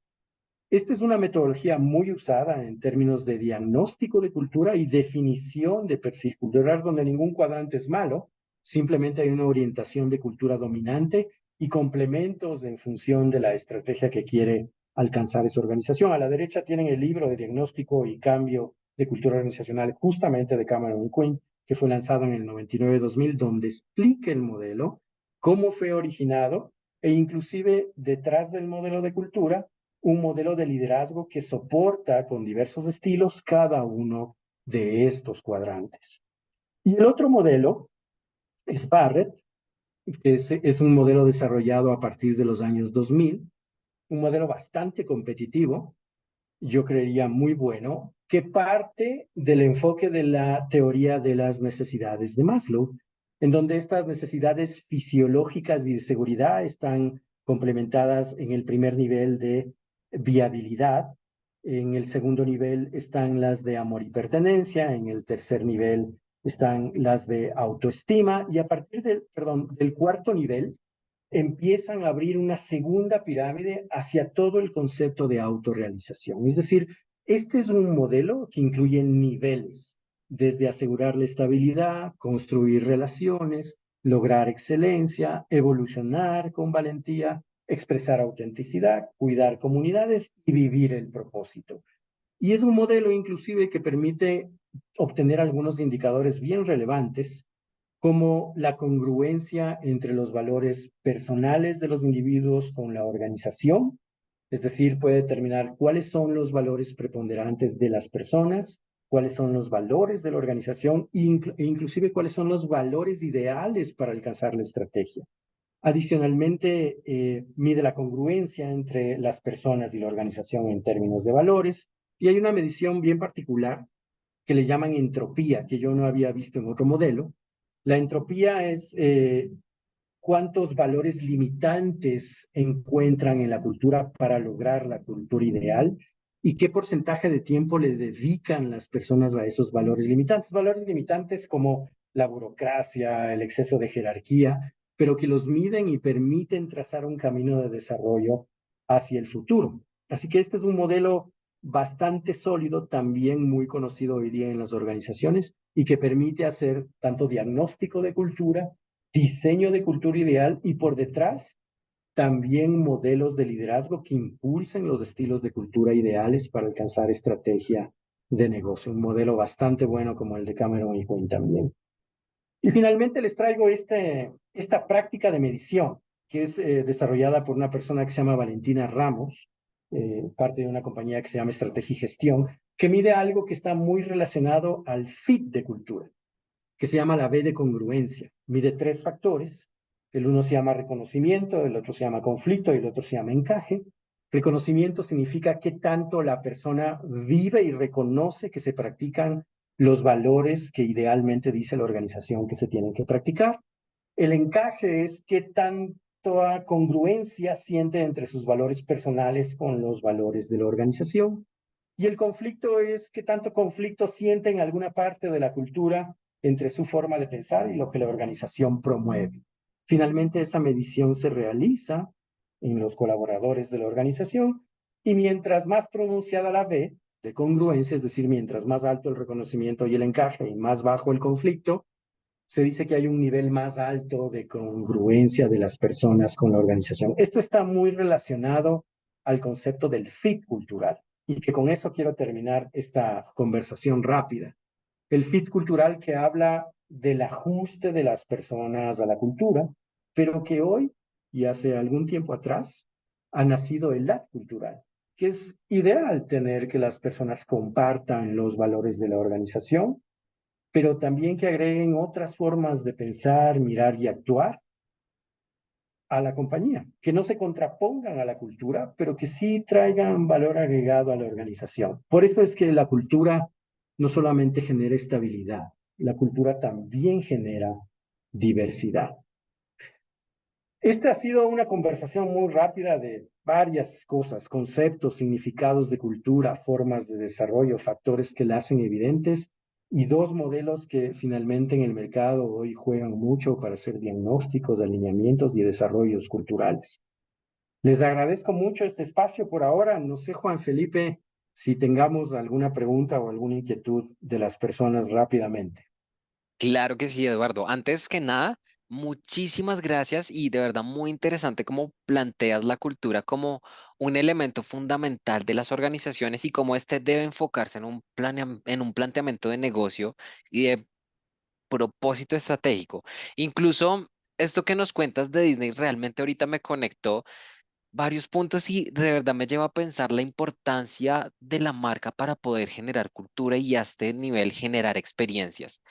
Esta es una metodología muy usada en términos de diagnóstico de cultura y definición de perfil cultural, donde ningún cuadrante es malo, simplemente hay una orientación de cultura dominante y complementos en función de la estrategia que quiere alcanzar esa organización. A la derecha tienen el libro de diagnóstico y cambio de cultura organizacional, justamente de Cameron y Quinn, que fue lanzado en el 99-2000, donde explica el modelo, cómo fue originado e inclusive detrás del modelo de cultura un modelo de liderazgo que soporta con diversos estilos cada uno de estos cuadrantes. Y el otro modelo es Barrett, que es un modelo desarrollado a partir de los años 2000, un modelo bastante competitivo, yo creería muy bueno, que parte del enfoque de la teoría de las necesidades de Maslow, en donde estas necesidades fisiológicas y de seguridad están complementadas en el primer nivel de viabilidad, en el segundo nivel están las de amor y pertenencia, en el tercer nivel están las de autoestima y a partir del cuarto nivel empiezan a abrir una segunda pirámide hacia todo el concepto de autorrealización. Es decir, este es un modelo que incluye niveles, desde asegurar la estabilidad, construir relaciones, lograr excelencia, evolucionar con valentía, expresar autenticidad, cuidar comunidades y vivir el propósito. Y es un modelo inclusive que permite obtener algunos indicadores bien relevantes, como la congruencia entre los valores personales de los individuos con la organización, es decir, puede determinar cuáles son los valores preponderantes de las personas, cuáles son los valores de la organización e inclusive cuáles son los valores ideales para alcanzar la estrategia. Adicionalmente, mide la congruencia entre las personas y la organización en términos de valores, y hay una medición bien particular que le llaman entropía, que yo no había visto en otro modelo. La entropía es cuántos valores limitantes encuentran en la cultura para lograr la cultura ideal y qué porcentaje de tiempo le dedican las personas a esos valores limitantes. Valores limitantes como la burocracia, el exceso de jerarquía, pero que los miden y permiten trazar un camino de desarrollo hacia el futuro. Así que este es un modelo bastante sólido, también muy conocido hoy día en las organizaciones y que permite hacer tanto diagnóstico de cultura, diseño de cultura ideal y por detrás también modelos de liderazgo que impulsen los estilos de cultura ideales para alcanzar estrategia de negocio. Un modelo bastante bueno como el de Cameron y Quinn también. Y finalmente les traigo esta práctica de medición que es desarrollada por una persona que se llama Valentina Ramos, parte de una compañía que se llama Estrategia y Gestión, que mide algo que está muy relacionado al fit de cultura, que se llama la B de congruencia. Mide tres factores. El uno se llama reconocimiento, el otro se llama conflicto y el otro se llama encaje. Reconocimiento significa qué tanto la persona vive y reconoce que se practican los valores que idealmente dice la organización que se tienen que practicar. El encaje es qué tanta congruencia siente entre sus valores personales con los valores de la organización. Y el conflicto es qué tanto conflicto siente en alguna parte de la cultura entre su forma de pensar y lo que la organización promueve. Finalmente, esa medición se realiza en los colaboradores de la organización y mientras más pronunciada la B de congruencia, es decir, mientras más alto el reconocimiento y el encaje y más bajo el conflicto, se dice que hay un nivel más alto de congruencia de las personas con la organización. Esto está muy relacionado al concepto del fit cultural y que con eso quiero terminar esta conversación rápida. El fit cultural que habla del ajuste de las personas a la cultura, pero que hoy y hace algún tiempo atrás ha nacido el lat cultural, que es ideal tener que las personas compartan los valores de la organización, pero también que agreguen otras formas de pensar, mirar y actuar a la compañía, que no se contrapongan a la cultura, pero que sí traigan valor agregado a la organización. Por eso es que la cultura no solamente genera estabilidad, la cultura también genera diversidad. Esta ha sido una conversación muy rápida de varias cosas, conceptos, significados de cultura, formas de desarrollo, factores que la hacen evidentes y dos modelos que finalmente en el mercado hoy juegan mucho para hacer diagnósticos, alineamientos y desarrollos culturales. Les agradezco mucho este espacio por ahora. No sé, Juan Felipe, si tengamos alguna pregunta o alguna inquietud de las personas rápidamente. Claro que sí, Eduardo. Antes que nada, muchísimas gracias y de verdad muy interesante cómo planteas la cultura como un elemento fundamental de las organizaciones y cómo este debe enfocarse en en un planteamiento de negocio y de propósito estratégico. Incluso esto que nos cuentas de Disney realmente ahorita me conectó varios puntos y de verdad me lleva a pensar la importancia de la marca para poder generar cultura y a este nivel generar experiencias.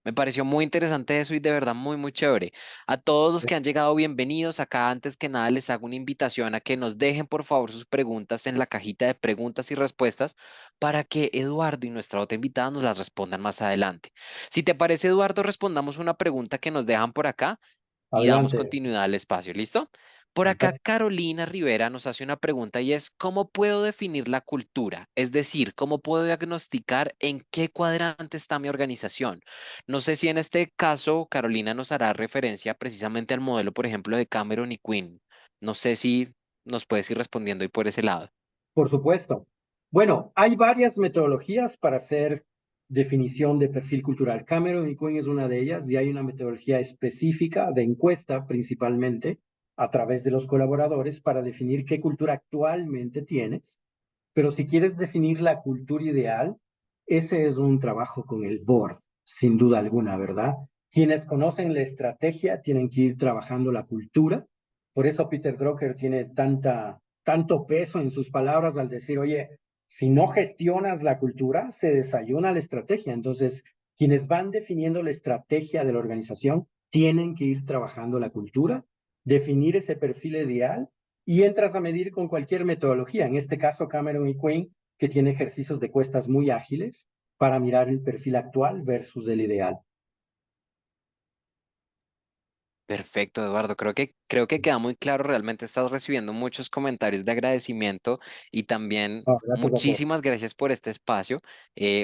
Me pareció muy interesante eso y de verdad muy, muy chévere. A todos los que han llegado, bienvenidos. Acá antes que nada les hago una invitación a que nos dejen por favor sus preguntas en la cajita de preguntas y respuestas para que Eduardo y nuestra otra invitada nos las respondan más adelante. Si te parece, Eduardo, respondamos una pregunta que nos dejan por acá y damos Adelante. continuidad al espacio. ¿Listo? Por acá Fantástico. Carolina Rivera nos hace una pregunta y es, ¿cómo puedo definir la cultura? Es decir, ¿cómo puedo diagnosticar en qué cuadrante está mi organización? No sé si en este caso Carolina nos hará referencia precisamente al modelo, por ejemplo, de Cameron y Quinn. No sé si nos puedes ir respondiendo y por ese lado. Por supuesto. Bueno, hay varias metodologías para hacer definición de perfil cultural. Cameron y Quinn es una de ellas y hay una metodología específica de encuesta principalmente a través de los colaboradores para definir qué cultura actualmente tienes. Pero si quieres definir la cultura ideal, ese es un trabajo con el board, sin duda alguna, ¿verdad? Quienes conocen la estrategia tienen que ir trabajando la cultura. Por eso Peter Drucker tiene tanto peso en sus palabras al decir, oye, si no gestionas la cultura, se desayuna la estrategia. Entonces, quienes van definiendo la estrategia de la organización tienen que ir trabajando la cultura, definir ese perfil ideal y entras a medir con cualquier metodología. En este caso, Cameron y Quinn, que tiene ejercicios de cuestas muy ágiles para mirar el perfil actual versus el ideal. Perfecto, Eduardo. Creo que queda muy claro. Realmente estás recibiendo muchos comentarios de agradecimiento y también No, gracias a vos. muchísimas gracias por este espacio.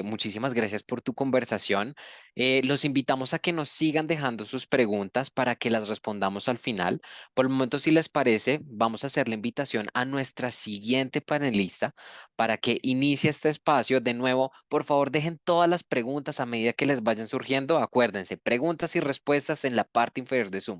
Muchísimas gracias por tu conversación. Los invitamos a que nos sigan dejando sus preguntas para que las respondamos al final. Por el momento, si les parece, vamos a hacer la invitación a nuestra siguiente panelista para que inicie este espacio. De nuevo, por favor, dejen todas las preguntas a medida que les vayan surgiendo. Acuérdense, preguntas y respuestas en la parte inferior de Zoom.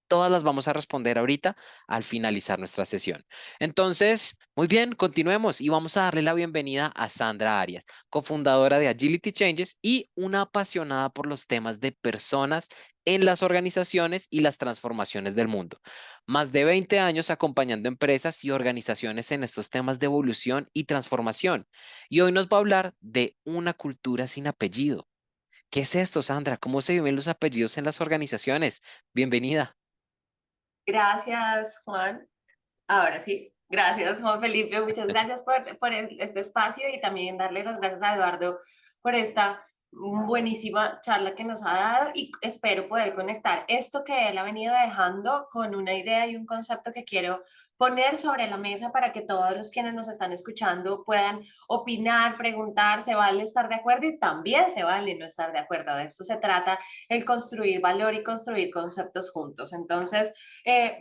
Todas las vamos a responder ahorita al finalizar nuestra sesión. Entonces, muy bien, continuemos y vamos a darle la bienvenida a Sandra Arias, cofundadora de Agility Changes y una apasionada por los temas de personas en las organizaciones y las transformaciones del mundo. Más de 20 años acompañando empresas y organizaciones en estos temas de evolución y transformación. Y hoy nos va a hablar de una cultura sin apellido. ¿Qué es esto, Sandra? ¿Cómo se viven los apellidos en las organizaciones? Bienvenida. Gracias, Juan. Ahora sí, gracias, Juan Felipe. Muchas gracias por este espacio y también darle las gracias a Eduardo por esta buenísima charla que nos ha dado y espero poder conectar esto que él ha venido dejando con una idea y un concepto que quiero poner sobre la mesa para que todos los quienes nos están escuchando puedan opinar, preguntar, se vale estar de acuerdo y también se vale no estar de acuerdo. De esto se trata el construir valor y construir conceptos juntos. Entonces,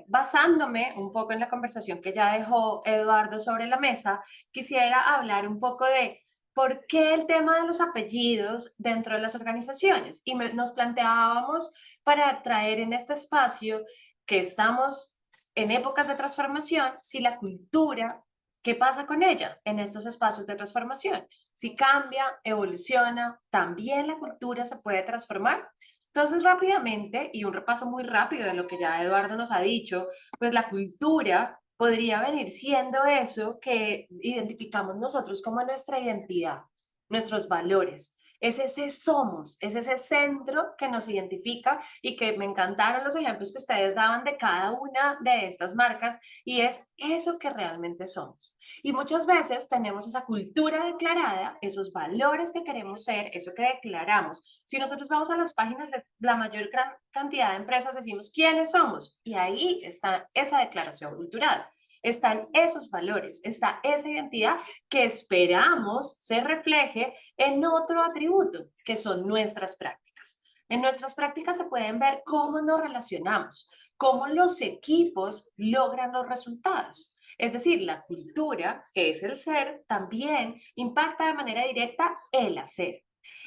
basándome un poco en la conversación que ya dejó Eduardo sobre la mesa, quisiera hablar un poco de por qué el tema de los apellidos dentro de las organizaciones. Y nos planteábamos para traer en este espacio que estamos en épocas de transformación, si la cultura, ¿qué pasa con ella en estos espacios de transformación? Si cambia, evoluciona, también la cultura se puede transformar. Entonces, rápidamente, y un repaso muy rápido de lo que ya Eduardo nos ha dicho, pues la cultura podría venir siendo eso que identificamos nosotros como nuestra identidad, nuestros valores. Es ese somos, es ese centro que nos identifica y que me encantaron los ejemplos que ustedes daban de cada una de estas marcas y es eso que realmente somos. Y muchas veces tenemos esa cultura declarada, esos valores que queremos ser, eso que declaramos. Si nosotros vamos a las páginas de la mayor gran cantidad de empresas, decimos quiénes somos y ahí está esa declaración cultural. Están esos valores, está esa identidad que esperamos se refleje en otro atributo, que son nuestras prácticas. En nuestras prácticas se pueden ver cómo nos relacionamos, cómo los equipos logran los resultados. Es decir, la cultura, que es el ser, también impacta de manera directa el hacer.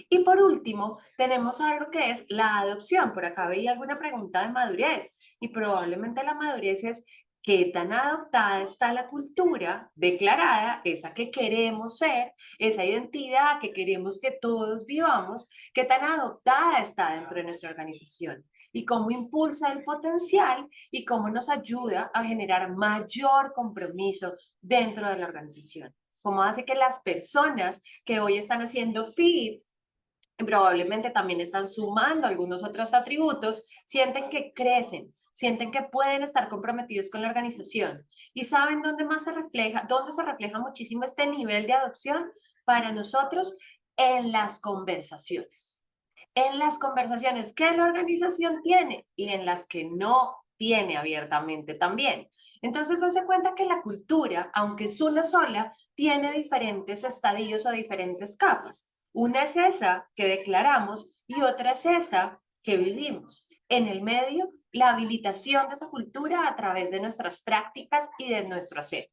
Y por último, tenemos algo que es la adopción. Por acá veía alguna pregunta de madurez y probablemente la madurez es qué tan adoptada está la cultura declarada, esa que queremos ser, esa identidad que queremos que todos vivamos, qué tan adoptada está dentro de nuestra organización y cómo impulsa el potencial y cómo nos ayuda a generar mayor compromiso dentro de la organización. Cómo hace que las personas que hoy están haciendo fit probablemente también están sumando algunos otros atributos, sienten que crecen, sienten que pueden estar comprometidos con la organización y saben dónde más se refleja, dónde se refleja muchísimo este nivel de adopción para nosotros en las conversaciones. En las conversaciones que la organización tiene y en las que no tiene abiertamente también. Entonces, darse cuenta que la cultura, aunque es una sola, tiene diferentes estadios o diferentes capas. Una es esa que declaramos y otra es esa que vivimos. En el medio, la habilitación de esa cultura a través de nuestras prácticas y de nuestro hacer.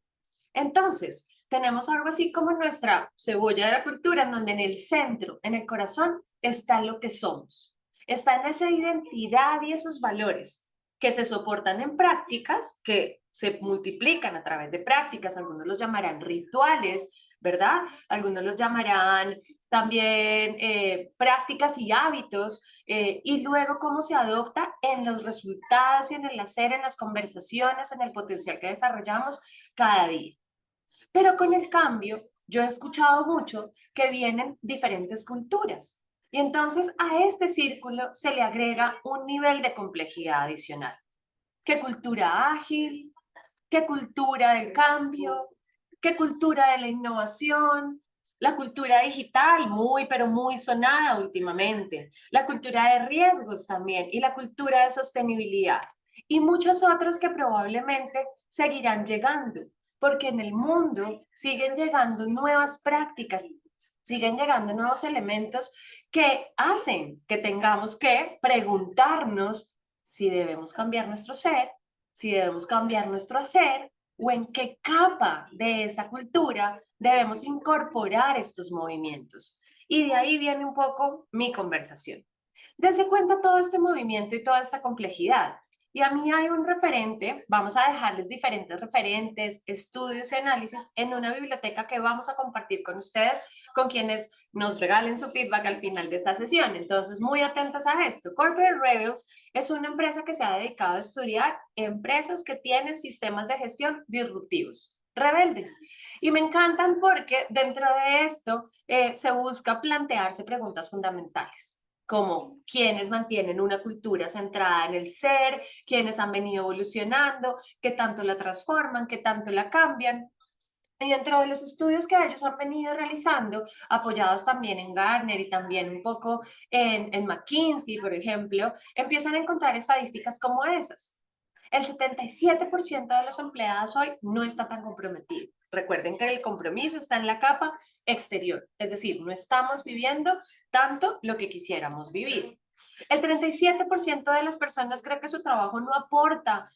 Entonces, tenemos algo así como nuestra cebolla de la cultura, en donde en el centro, en el corazón, está lo que somos. Está en esa identidad y esos valores que se soportan en prácticas, que se multiplican a través de prácticas, algunos los llamarán rituales, ¿verdad? Algunos los llamarán también prácticas y hábitos, y luego cómo se adopta en los resultados y en el hacer, en las conversaciones, en el potencial que desarrollamos cada día. Pero con el cambio, yo he escuchado mucho que vienen diferentes culturas. Y entonces a este círculo se le agrega un nivel de complejidad adicional. ¿Qué cultura ágil? ¿Qué cultura del cambio? ¿Qué cultura de la innovación? La cultura digital, muy, pero muy sonada últimamente. La cultura de riesgos también y la cultura de sostenibilidad. Y muchas otras que probablemente seguirán llegando, porque en el mundo siguen llegando nuevas prácticas, siguen llegando nuevos elementos que hacen que tengamos que preguntarnos si debemos cambiar nuestro ser, si debemos cambiar nuestro hacer o en qué capa de esa cultura debemos incorporar estos movimientos. Y de ahí viene un poco mi conversación. Desde cuenta todo este movimiento y toda esta complejidad. Y a mí hay un referente, vamos a dejarles diferentes referentes, estudios y análisis en una biblioteca que vamos a compartir con ustedes, con quienes nos regalen su feedback al final de esta sesión. Entonces, muy atentos a esto. Corporate Rebels es una empresa que se ha dedicado a estudiar empresas que tienen sistemas de gestión disruptivos, rebeldes. Y me encantan porque dentro de esto se busca plantearse preguntas fundamentales, como quienes mantienen una cultura centrada en el ser, quienes han venido evolucionando, qué tanto la transforman, qué tanto la cambian. Y dentro de los estudios que ellos han venido realizando, apoyados también en Gartner y también un poco en McKinsey, por ejemplo, empiezan a encontrar estadísticas como esas. El 77% de los empleados hoy no está tan comprometido. Recuerden que el compromiso está en la capa exterior, es decir, no estamos viviendo tanto lo que quisiéramos vivir. El 37% de las personas cree que su trabajo no aporta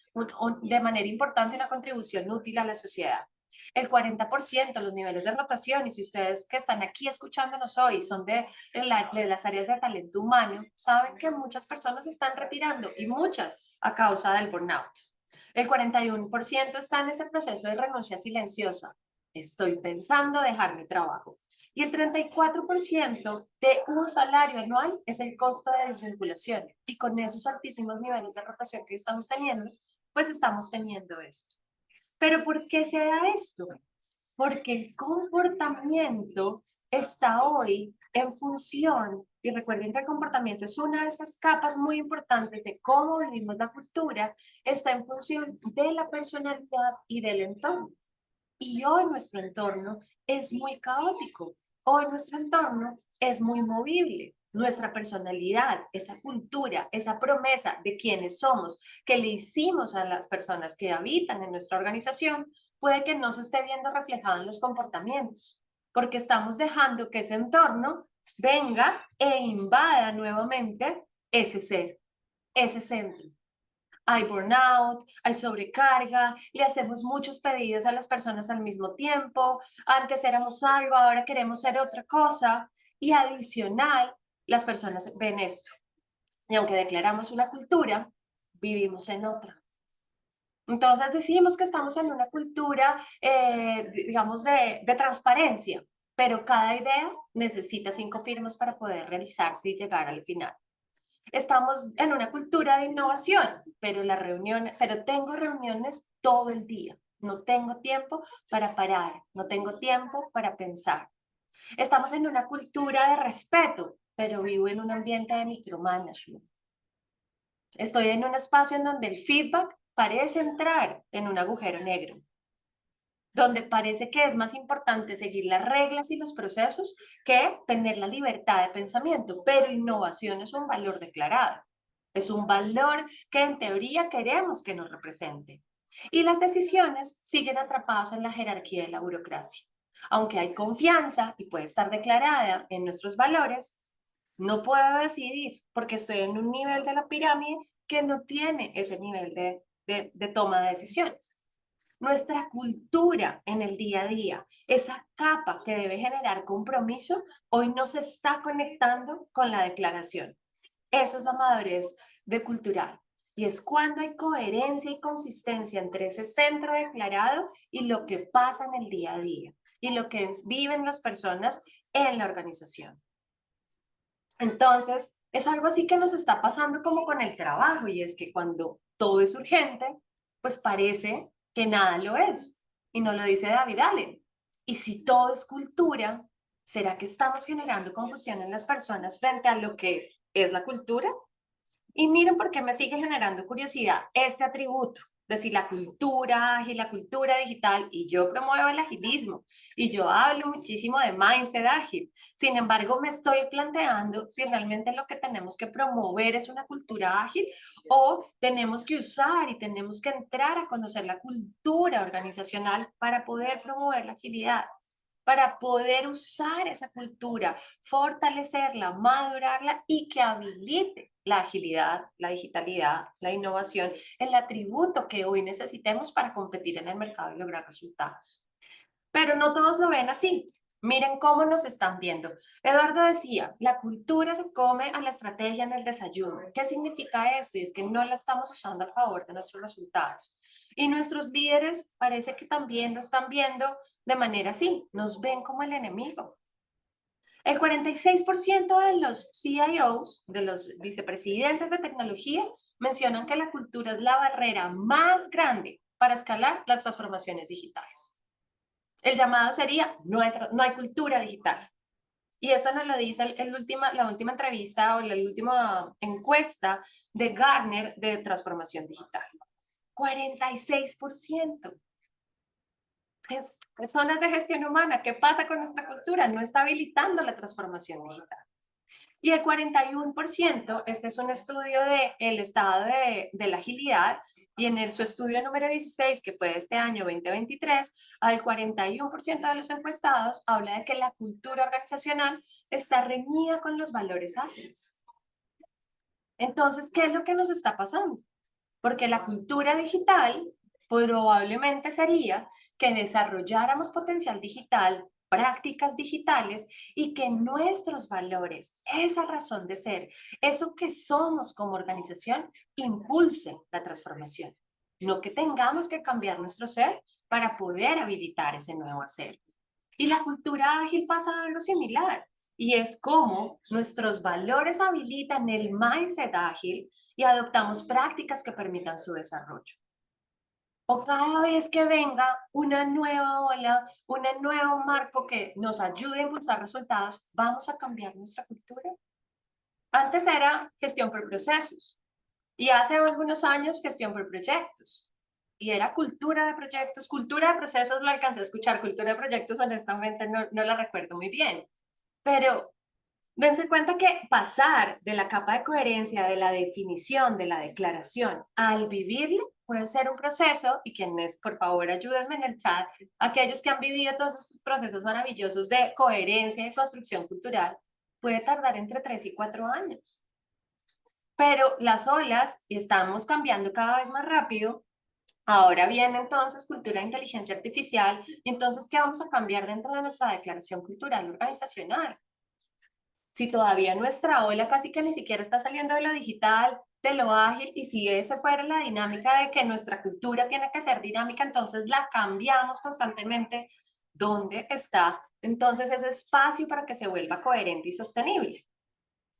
de manera importante una contribución útil a la sociedad. El 40%, los niveles de rotación, y si ustedes que están aquí escuchándonos hoy son de las áreas de talento humano, saben que muchas personas están retirando y muchas a causa del burnout. El 41% está en ese proceso de renuncia silenciosa. Estoy pensando dejar mi trabajo. Y el 34% de un salario anual es el costo de desvinculación. Y con esos altísimos niveles de rotación que estamos teniendo, pues estamos teniendo esto. Pero ¿por qué se da esto? Porque el comportamiento está hoy en función, y recuerden que el comportamiento es una de estas capas muy importantes de cómo vivimos la cultura, está en función de la personalidad y del entorno. Y hoy nuestro entorno es muy caótico, hoy nuestro entorno es muy movible. Nuestra personalidad, esa cultura, esa promesa de quiénes somos, que le hicimos a las personas que habitan en nuestra organización, puede que no se esté viendo reflejado en los comportamientos, porque estamos dejando que ese entorno venga e invada nuevamente ese ser, ese centro. Hay burnout, hay sobrecarga, le hacemos muchos pedidos a las personas al mismo tiempo, antes éramos algo, ahora queremos ser otra cosa, y adicional, las personas ven esto. Y aunque declaramos una cultura, vivimos en otra. Entonces decimos que estamos en una cultura, digamos, de transparencia, pero cada idea necesita 5 firmas para poder realizarse y llegar al final. Estamos en una cultura de innovación, pero tengo reuniones todo el día. No tengo tiempo para parar, no tengo tiempo para pensar. Estamos en una cultura de respeto, pero vivo en un ambiente de micromanagement. Estoy en un espacio en donde el feedback parece entrar en un agujero negro, donde parece que es más importante seguir las reglas y los procesos que tener la libertad de pensamiento, pero innovación es un valor declarado. Es un valor que en teoría queremos que nos represente. Y las decisiones siguen atrapadas en la jerarquía de la burocracia. Aunque hay confianza y puede estar declarada en nuestros valores, no puedo decidir porque estoy en un nivel de la pirámide que no tiene ese nivel de toma de decisiones. Nuestra cultura en el día a día, esa capa que debe generar compromiso, hoy no se está conectando con la declaración. Eso es la madurez de cultural. Y es cuando hay coherencia y consistencia entre ese centro declarado y lo que pasa en el día a día y lo que viven las personas en la organización. Entonces, es algo así que nos está pasando como con el trabajo, y es que cuando todo es urgente, pues parece que nada lo es. Y no lo dice David Allen. Y si todo es cultura, ¿será que estamos generando confusión en las personas frente a lo que es la cultura? Y miren por qué me sigue generando curiosidad este atributo de si la cultura ágil, la cultura digital, y yo promuevo el agilismo, y yo hablo muchísimo de mindset ágil. Sin embargo, me estoy planteando si realmente lo que tenemos que promover es una cultura ágil o tenemos que usar y tenemos que entrar a conocer la cultura organizacional para poder promover la agilidad, para poder usar esa cultura, fortalecerla, madurarla y que habilite la agilidad, la digitalidad, la innovación, el atributo que hoy necesitemos para competir en el mercado y lograr resultados. Pero no todos lo ven así. Miren cómo nos están viendo. Eduardo decía, la cultura se come a la estrategia en el desayuno. ¿Qué significa esto? Y es que no la estamos usando a favor de nuestros resultados. Y nuestros líderes parece que también lo están viendo de manera así, nos ven como el enemigo. El 46% de los CIOs, de los vicepresidentes de tecnología, mencionan que la cultura es la barrera más grande para escalar las transformaciones digitales. El llamado sería, no hay cultura digital. Y eso nos lo dice la última entrevista o la última encuesta de Gartner de transformación digital. 46%. Personas de gestión humana, ¿qué pasa con nuestra cultura? No está habilitando la transformación digital. Y el 41%, este es un estudio del estado de la agilidad, y en su estudio número 16, que fue de este año 2023, al 41% de los encuestados habla de que la cultura organizacional está reñida con los valores ágiles. Entonces, ¿qué es lo que nos está pasando? Porque la cultura digital probablemente sería que desarrolláramos potencial digital, prácticas digitales, y que nuestros valores, esa razón de ser, eso que somos como organización, impulse la transformación. No que tengamos que cambiar nuestro ser para poder habilitar ese nuevo hacer. Y la cultura ágil pasa algo similar. Y es como nuestros valores habilitan el mindset ágil y adoptamos prácticas que permitan su desarrollo. O cada vez que venga una nueva ola, un nuevo marco que nos ayude a impulsar resultados, vamos a cambiar nuestra cultura. Antes era gestión por procesos y hace algunos años gestión por proyectos. Y era cultura de proyectos, cultura de procesos lo alcancé a escuchar, cultura de proyectos honestamente no la recuerdo muy bien. Pero dense cuenta que pasar de la capa de coherencia, de la definición, de la declaración, al vivirlo, puede ser un proceso, y quienes, por favor, ayúdenme en el chat, aquellos que han vivido todos esos procesos maravillosos de coherencia y de construcción cultural, puede tardar entre 3 y 4 años. Pero las olas, estamos cambiando cada vez más rápido. Ahora viene entonces cultura de inteligencia artificial, y entonces, ¿qué vamos a cambiar dentro de nuestra declaración cultural organizacional? Si todavía nuestra ola casi que ni siquiera está saliendo de lo digital, de lo ágil, y si esa fuera la dinámica de que nuestra cultura tiene que ser dinámica, entonces la cambiamos constantemente, ¿dónde está entonces ese espacio para que se vuelva coherente y sostenible?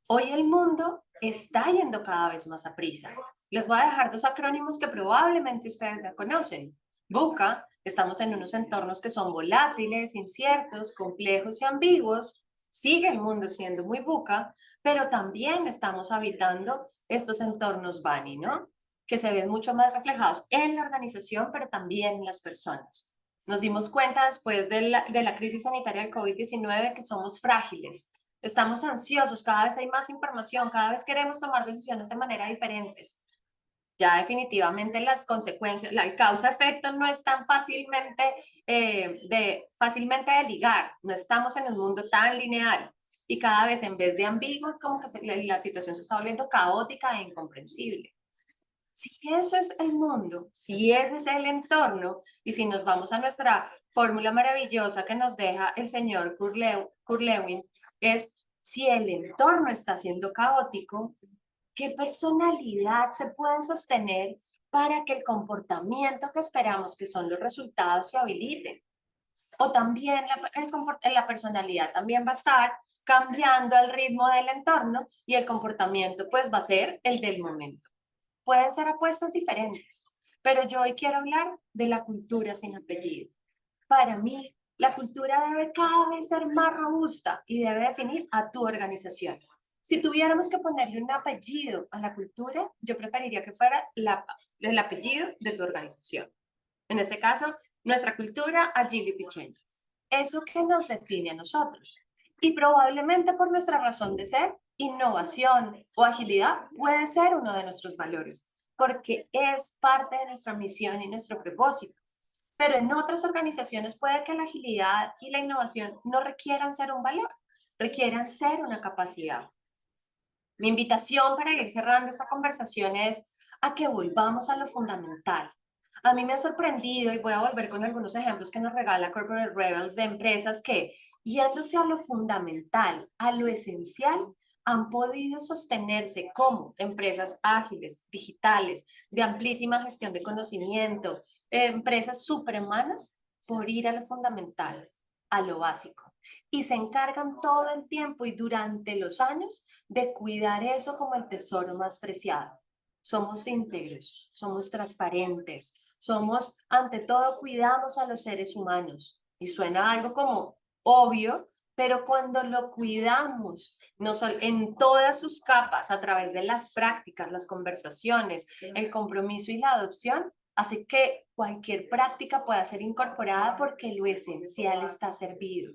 Hoy el mundo está yendo cada vez más a prisa. Les voy a dejar dos acrónimos que probablemente ustedes ya conocen. VUCA, estamos en unos entornos que son volátiles, inciertos, complejos y ambiguos. Sigue el mundo siendo muy VUCA, pero también estamos habitando estos entornos BANI, ¿no? Que se ven mucho más reflejados en la organización, pero también en las personas. Nos dimos cuenta después de la crisis sanitaria del COVID-19 que somos frágiles. estamos ansiosos, cada vez hay más información, cada vez queremos tomar decisiones de manera diferentes. Ya definitivamente las consecuencias, la causa-efecto no es tan fácilmente de ligar, no estamos en un mundo tan lineal y cada vez en vez de ambiguo, como que la situación se está volviendo caótica e incomprensible. Si eso es el mundo, si ese es el entorno, y si nos vamos a nuestra fórmula maravillosa que nos deja el señor Kurt Lewin, es si el entorno está siendo caótico, ¿qué personalidad se puede sostener para que el comportamiento que esperamos, que son los resultados, se habiliten? O también la personalidad también va a estar cambiando el ritmo del entorno y el comportamiento pues va a ser el del momento. Pueden ser apuestas diferentes, pero yo hoy quiero hablar de la cultura sin apellido. Para mí, la cultura debe cada vez ser más robusta y debe definir a tu organización. Si tuviéramos que ponerle un apellido a la cultura, yo preferiría que fuera el apellido de tu organización. En este caso, nuestra cultura Agility Changes. Eso que nos define a nosotros. Y probablemente por nuestra razón de ser, innovación o agilidad puede ser uno de nuestros valores, porque es parte de nuestra misión y nuestro propósito. Pero en otras organizaciones puede que la agilidad y la innovación no requieran ser un valor, requieran ser una capacidad. Mi invitación para ir cerrando esta conversación es a que volvamos a lo fundamental. A mí me ha sorprendido y voy a volver con algunos ejemplos que nos regala Corporate Rebels de empresas que, yéndose a lo fundamental, a lo esencial, han podido sostenerse como empresas ágiles, digitales, de amplísima gestión de conocimiento, empresas superhumanas, por ir a lo fundamental, a lo básico. Y se encargan todo el tiempo y durante los años de cuidar eso como el tesoro más preciado. Somos íntegros, somos transparentes, somos, ante todo, cuidamos a los seres humanos. Y suena algo como obvio, pero cuando lo cuidamos en todas sus capas, a través de las prácticas, las conversaciones, el compromiso y la adopción, hace que cualquier práctica pueda ser incorporada porque lo esencial está servido.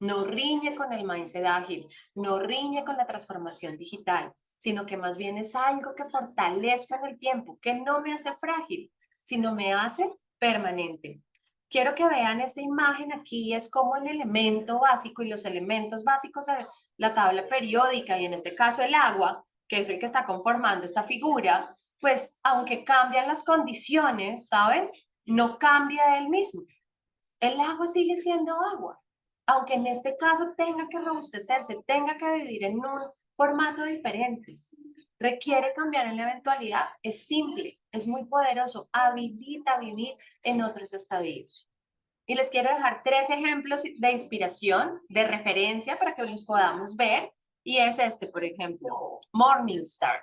No riñe con el mindset ágil, no riñe con la transformación digital, sino que más bien es algo que fortalezco en el tiempo, que no me hace frágil, sino me hace permanente. Quiero que vean esta imagen aquí, es como un elemento básico y los elementos básicos de la tabla periódica y en este caso el agua, que es el que está conformando esta figura, pues aunque cambian las condiciones, ¿saben? No cambia él mismo. El agua sigue siendo agua, aunque en este caso tenga que robustecerse, tenga que vivir en un formato diferente. Requiere cambiar en la eventualidad, es simple, es muy poderoso, habilita a vivir en otros estadios. Y les quiero dejar 3 ejemplos de inspiración, de referencia para que los podamos ver. Y es este, por ejemplo, Morningstar,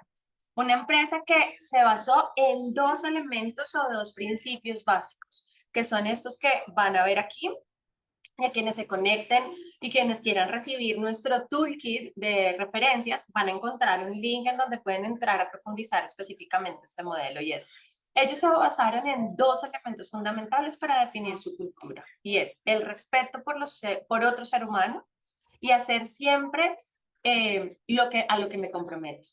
una empresa que se basó en 2 elementos o 2 principios básicos, que son estos que van a ver aquí. Y a quienes se conecten y quienes quieran recibir nuestro toolkit de referencias, van a encontrar un link en donde pueden entrar a profundizar específicamente este modelo y es, ellos se basaron en 2 elementos fundamentales para definir su cultura y es el respeto por otro ser humano y hacer siempre a lo que me comprometo.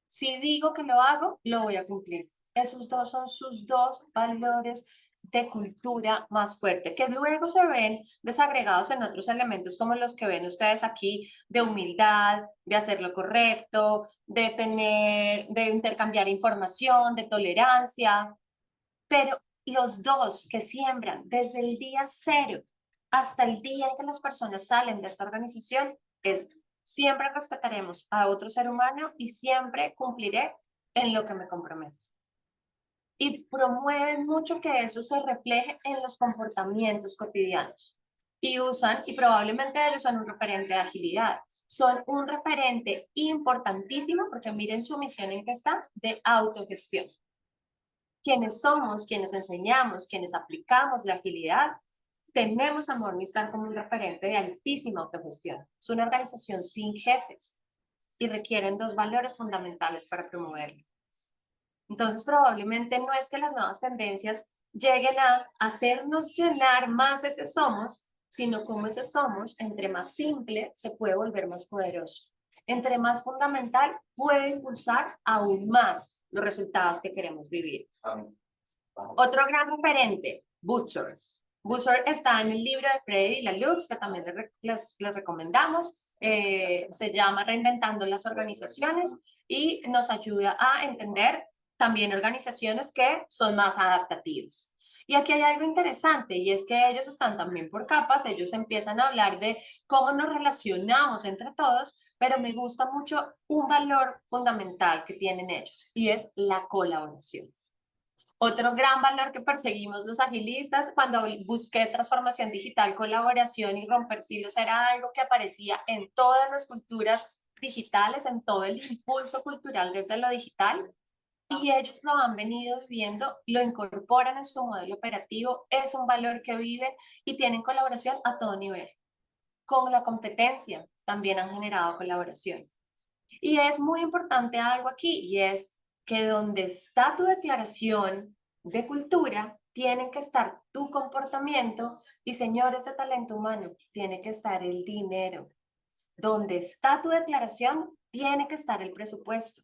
Si digo que lo hago, lo voy a cumplir. Esos 2 son sus 2 valores de cultura más fuerte, que luego se ven desagregados en otros elementos como los que ven ustedes aquí, de humildad, de hacer lo correcto, de intercambiar información, de tolerancia, pero los 2 que siembran desde el día 0 hasta el día en que las personas salen de esta organización es siempre respetaremos a otro ser humano y siempre cumpliré en lo que me comprometo. Y promueven mucho que eso se refleje en los comportamientos cotidianos. Y usan, y probablemente ellos son un referente de agilidad, son un referente importantísimo porque miren su misión en que está, de autogestión. Quienes somos, quienes enseñamos, quienes aplicamos la agilidad, tenemos a Morningstar como un referente de altísima autogestión. Es una organización sin jefes y requieren 2 valores fundamentales para promoverlo. Entonces, probablemente no es que las nuevas tendencias lleguen a hacernos llenar más ese somos, sino cómo ese somos, entre más simple, se puede volver más poderoso. Entre más fundamental, puede impulsar aún más los resultados que queremos vivir. Otro gran referente, Butcher. Butcher está en el libro de Freddy Lalux, que también les recomendamos. Se llama Reinventando las organizaciones y nos ayuda a entender también organizaciones que son más adaptativas. Y aquí hay algo interesante y es que ellos están también por capas, ellos empiezan a hablar de cómo nos relacionamos entre todos, pero me gusta mucho un valor fundamental que tienen ellos y es la colaboración. Otro gran valor que perseguimos los agilistas cuando busqué transformación digital, colaboración y romper silos era algo que aparecía en todas las culturas digitales, en todo el impulso cultural desde lo digital y ellos lo han venido viviendo, lo incorporan en su modelo operativo, es un valor que viven y tienen colaboración a todo nivel. Con la competencia también han generado colaboración. Y es muy importante algo aquí y es que donde está tu declaración de cultura, tiene que estar tu comportamiento y señores de talento humano, tiene que estar el dinero. Donde está tu declaración, tiene que estar el presupuesto.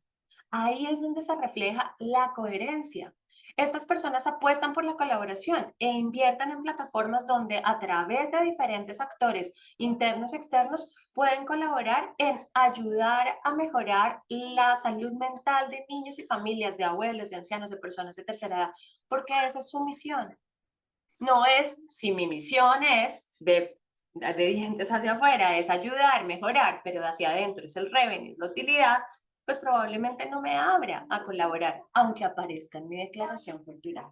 Ahí es donde se refleja la coherencia. Estas personas apuestan por la colaboración e invierten en plataformas donde a través de diferentes actores internos y externos pueden colaborar en ayudar a mejorar la salud mental de niños y familias, de abuelos, de ancianos, de personas de tercera edad, porque esa es su misión. No es, si mi misión es de dientes hacia afuera, es ayudar, mejorar, pero de hacia adentro es el revenue, es la utilidad, pues probablemente no me abra a colaborar, aunque aparezca en mi declaración cultural.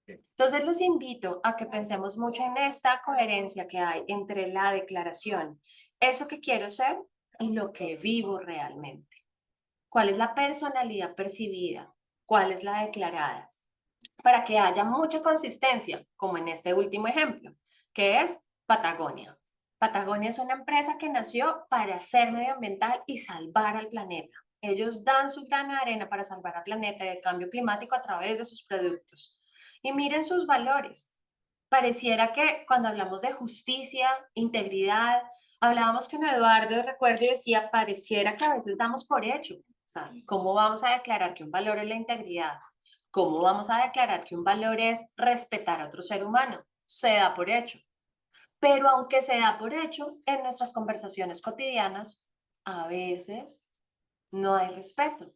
Entonces los invito a que pensemos mucho en esta coherencia que hay entre la declaración, eso que quiero ser y lo que vivo realmente. ¿Cuál es la personalidad percibida? ¿Cuál es la declarada? Para que haya mucha consistencia, como en este último ejemplo, que es Patagonia. Patagonia es una empresa que nació para ser medioambiental y salvar al planeta. Ellos dan su grano de arena para salvar al planeta del cambio climático a través de sus productos. Y miren sus valores. Pareciera que cuando hablamos de justicia, integridad, hablábamos con Eduardo, recuerdo, y decía, pareciera que a veces damos por hecho. O sea, ¿cómo vamos a declarar que un valor es la integridad? ¿Cómo vamos a declarar que un valor es respetar a otro ser humano? Se da por hecho. Pero aunque se da por hecho, en nuestras conversaciones cotidianas, a veces no hay respeto.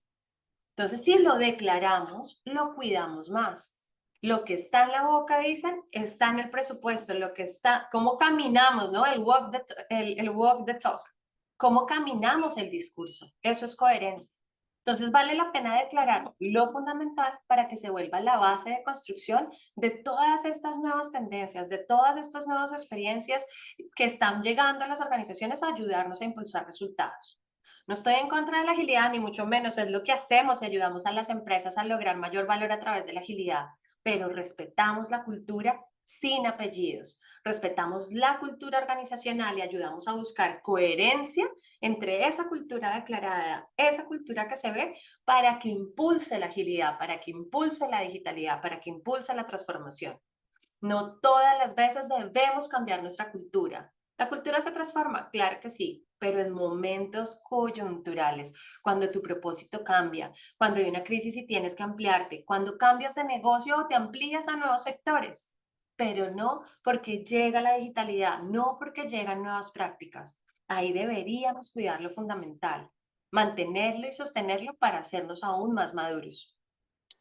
Entonces, si lo declaramos, lo cuidamos más. Lo que está en la boca, dicen, está en el presupuesto. Lo que está, cómo caminamos, ¿no? El walk the talk. Cómo caminamos el discurso. Eso es coherencia. Entonces, vale la pena declarar lo fundamental para que se vuelva la base de construcción de todas estas nuevas tendencias, de todas estas nuevas experiencias que están llegando a las organizaciones a ayudarnos a impulsar resultados. No estoy en contra de la agilidad, ni mucho menos, es lo que hacemos y ayudamos a las empresas a lograr mayor valor a través de la agilidad, pero respetamos la cultura sin apellidos, respetamos la cultura organizacional y ayudamos a buscar coherencia entre esa cultura declarada, esa cultura que se ve, para que impulse la agilidad, para que impulse la digitalidad, para que impulse la transformación. No todas las veces debemos cambiar nuestra cultura. La cultura se transforma, claro que sí, pero en momentos coyunturales, cuando tu propósito cambia, cuando hay una crisis y tienes que ampliarte, cuando cambias de negocio o te amplías a nuevos sectores, pero no porque llega la digitalidad, no porque llegan nuevas prácticas. Ahí deberíamos cuidar lo fundamental, mantenerlo y sostenerlo para hacernos aún más maduros.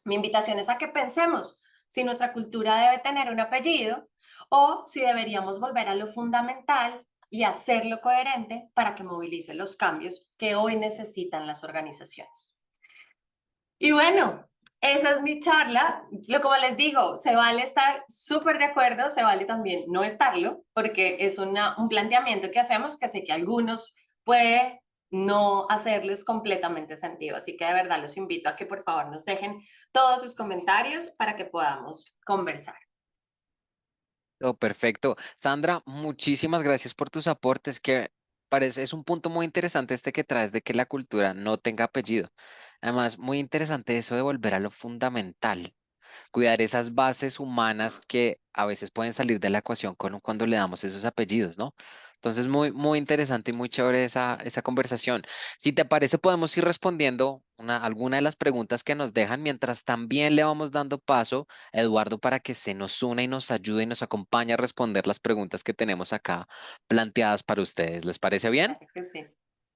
Mi invitación es a que pensemos si nuestra cultura debe tener un apellido o si deberíamos volver a lo fundamental y hacerlo coherente para que movilice los cambios que hoy necesitan las organizaciones. Y bueno, esa es mi charla. Como les digo, se vale estar súper de acuerdo, se vale también no estarlo, porque es un planteamiento que hacemos que sé que a algunos puede no hacerles completamente sentido. Así que de verdad los invito a que por favor nos dejen todos sus comentarios para que podamos conversar. Oh, perfecto. Sandra, muchísimas gracias por tus aportes, que parece, es un punto muy interesante este que traes de que la cultura no tenga apellido. Además, muy interesante eso de volver a lo fundamental. cuidar esas bases humanas que a veces pueden salir de la ecuación cuando le damos esos apellidos, ¿no? Entonces, muy interesante y muy chévere esa conversación. Si te parece, podemos ir respondiendo alguna de las preguntas que nos dejan, mientras también le vamos dando paso a Eduardo para que se nos una y nos ayude y nos acompañe a responder las preguntas que tenemos acá planteadas para ustedes. ¿Les parece bien? Claro que sí.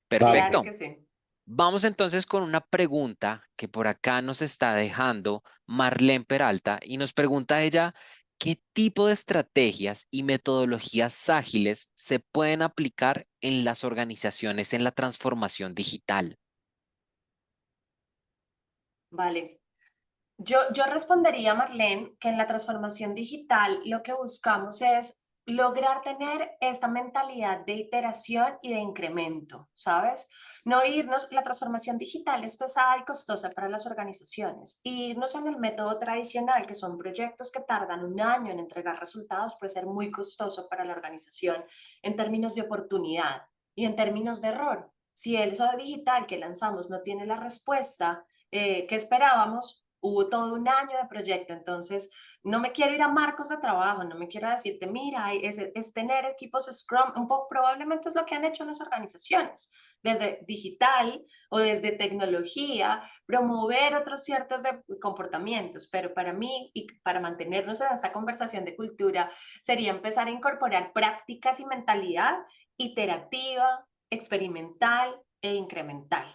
Vale, Claro Perfecto. que sí. Vamos entonces con una pregunta que por acá nos está dejando Marlene Peralta y nos pregunta ella, ¿qué tipo de estrategias y metodologías ágiles se pueden aplicar en las organizaciones en la transformación digital? Vale. Yo respondería, Marlene, que en la transformación digital lo que buscamos es lograr tener esta mentalidad de iteración y de incremento, ¿sabes? No irnos, la transformación digital es pesada y costosa para las organizaciones. Y irnos en el método tradicional, que son proyectos que tardan un año en entregar resultados, puede ser muy costoso para la organización en términos de oportunidad y en términos de error. Si el SOA digital que lanzamos no tiene la respuesta que esperábamos, hubo todo un año de proyecto, entonces no me quiero ir a marcos de trabajo, no me quiero decirte, mira, es tener equipos Scrum, un poco probablemente es lo que han hecho las organizaciones, desde digital o desde tecnología, promover otros ciertos comportamientos, pero para mí y para mantenernos en esta conversación de cultura, sería empezar a incorporar prácticas y mentalidad iterativa, experimental e incremental.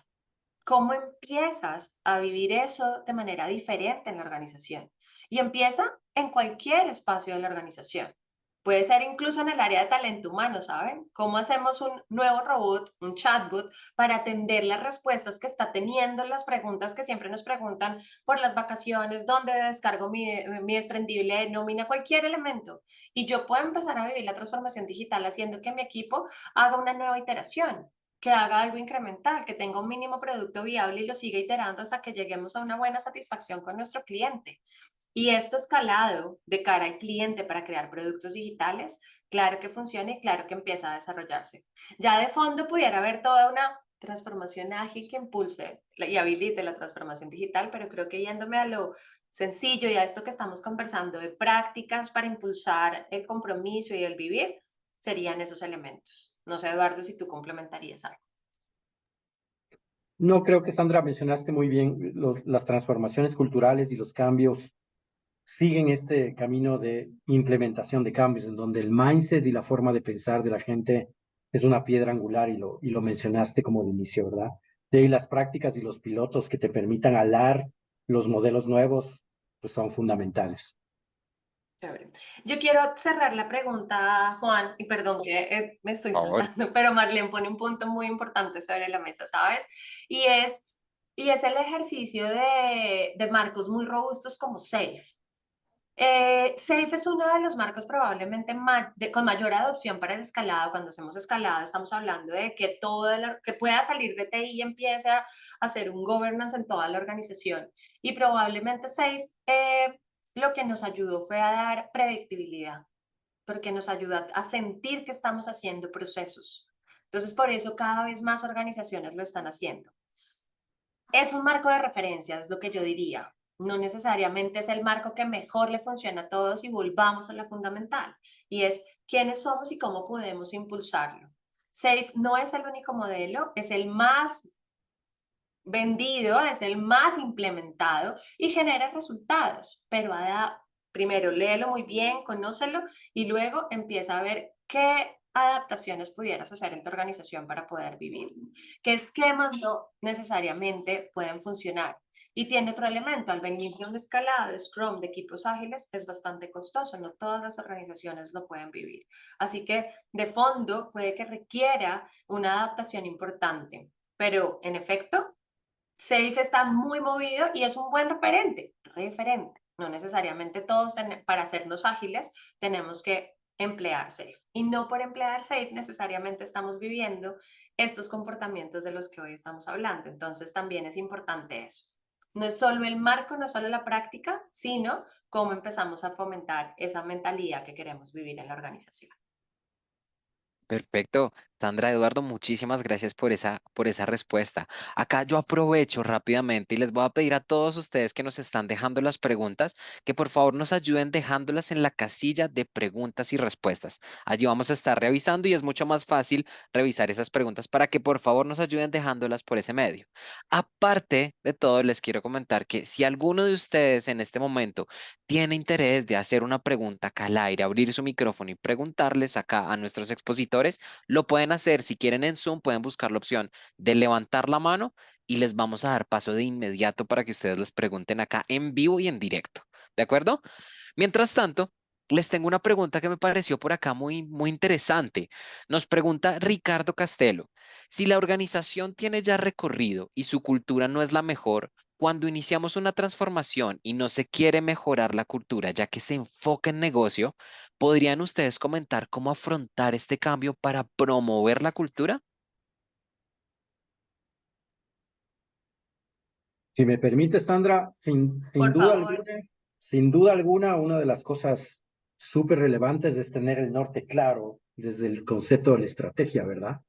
¿Cómo empiezas a vivir eso de manera diferente en la organización? Y empieza en cualquier espacio de la organización. Puede ser incluso en el área de talento humano, ¿saben? ¿Cómo hacemos un nuevo robot, un chatbot, para atender las respuestas que está teniendo, las preguntas que siempre nos preguntan por las vacaciones, dónde descargo mi desprendible de nómina, cualquier elemento? Y yo puedo empezar a vivir la transformación digital haciendo que mi equipo haga una nueva iteración, que haga algo incremental, que tenga un mínimo producto viable y lo siga iterando hasta que lleguemos a una buena satisfacción con nuestro cliente. Y esto escalado de cara al cliente para crear productos digitales, claro que funciona y claro que empieza a desarrollarse. Ya de fondo pudiera haber toda una transformación ágil que impulse y habilite la transformación digital, pero creo que yéndome a lo sencillo y a esto que estamos conversando de prácticas para impulsar el compromiso y el vivir, serían esos elementos. No sé, Eduardo, si tú complementarías algo. no creo que Sandra mencionaste muy bien las transformaciones culturales y los cambios siguen este camino de implementación de cambios, en donde el mindset y la forma de pensar de la gente es una piedra angular y lo mencionaste como de inicio, ¿verdad? De ahí las prácticas y los pilotos que te permitan alar los modelos nuevos, pues son fundamentales. Chévere. Yo quiero cerrar la pregunta, Juan, y perdón que me estoy Por favor. saltando, pero Marlene pone un punto muy importante sobre la mesa, ¿sabes? Y es, y es el ejercicio de marcos muy robustos como SAFe. SAFe es uno de los marcos probablemente con mayor adopción para el escalado. Cuando hacemos escalado estamos hablando de que que pueda salir de TI y empiece a hacer un governance en toda la organización. Y probablemente SAFe lo que nos ayudó fue a dar predictibilidad, porque nos ayuda a sentir que estamos haciendo procesos. Entonces, por eso cada vez más organizaciones lo están haciendo. Es un marco de referencia, es lo que yo diría. No necesariamente es el marco que mejor le funciona a todos y volvamos a la fundamental. Y es quiénes somos y cómo podemos impulsarlo. SAFe no es el único modelo, es el más vendido, es el más implementado y genera resultados, pero primero léelo muy bien, conócelo y luego empieza a ver qué adaptaciones pudieras hacer en tu organización para poder vivir, qué esquemas no necesariamente pueden funcionar. Y tiene otro elemento, al venir de un escalado de Scrum de equipos ágiles es bastante costoso, no todas las organizaciones lo pueden vivir. Así que de fondo puede que requiera una adaptación importante, pero en efecto SAFe está muy movido y es un buen referente. No necesariamente todos para hacernos ágiles tenemos que emplear SAFe. Y no por emplear SAFe necesariamente estamos viviendo estos comportamientos de los que hoy estamos hablando. Entonces también es importante eso. No es solo el marco, no es solo la práctica, sino cómo empezamos a fomentar esa mentalidad que queremos vivir en la organización. Perfecto. Sandra, Eduardo, muchísimas gracias por esa respuesta. Acá yo aprovecho rápidamente y les voy a pedir a todos ustedes que nos están dejando las preguntas, que por favor nos ayuden dejándolas en la casilla de preguntas y respuestas. Allí vamos a estar revisando y es mucho más fácil revisar esas preguntas para que por favor nos ayuden dejándolas por ese medio. Aparte de todo, les quiero comentar que si alguno de ustedes en este momento tiene interés de hacer una pregunta acá al aire, abrir su micrófono y preguntarles acá a nuestros expositores, lo pueden hacer. Si quieren en Zoom, pueden buscar la opción de levantar la mano y les vamos a dar paso de inmediato para que ustedes les pregunten acá en vivo y en directo. ¿De acuerdo? Mientras tanto, les tengo una pregunta que me pareció por acá muy interesante. Nos pregunta Ricardo Castelo, si la organización tiene ya recorrido y su cultura no es la mejor, cuando iniciamos una transformación y no se quiere mejorar la cultura, ya que se enfoca en negocio, ¿podrían ustedes comentar cómo afrontar este cambio para promover la cultura? Si me permite, Sandra, Por favor. sin duda alguna, una de las cosas súper relevantes es tener el norte claro desde el concepto de la estrategia, ¿verdad?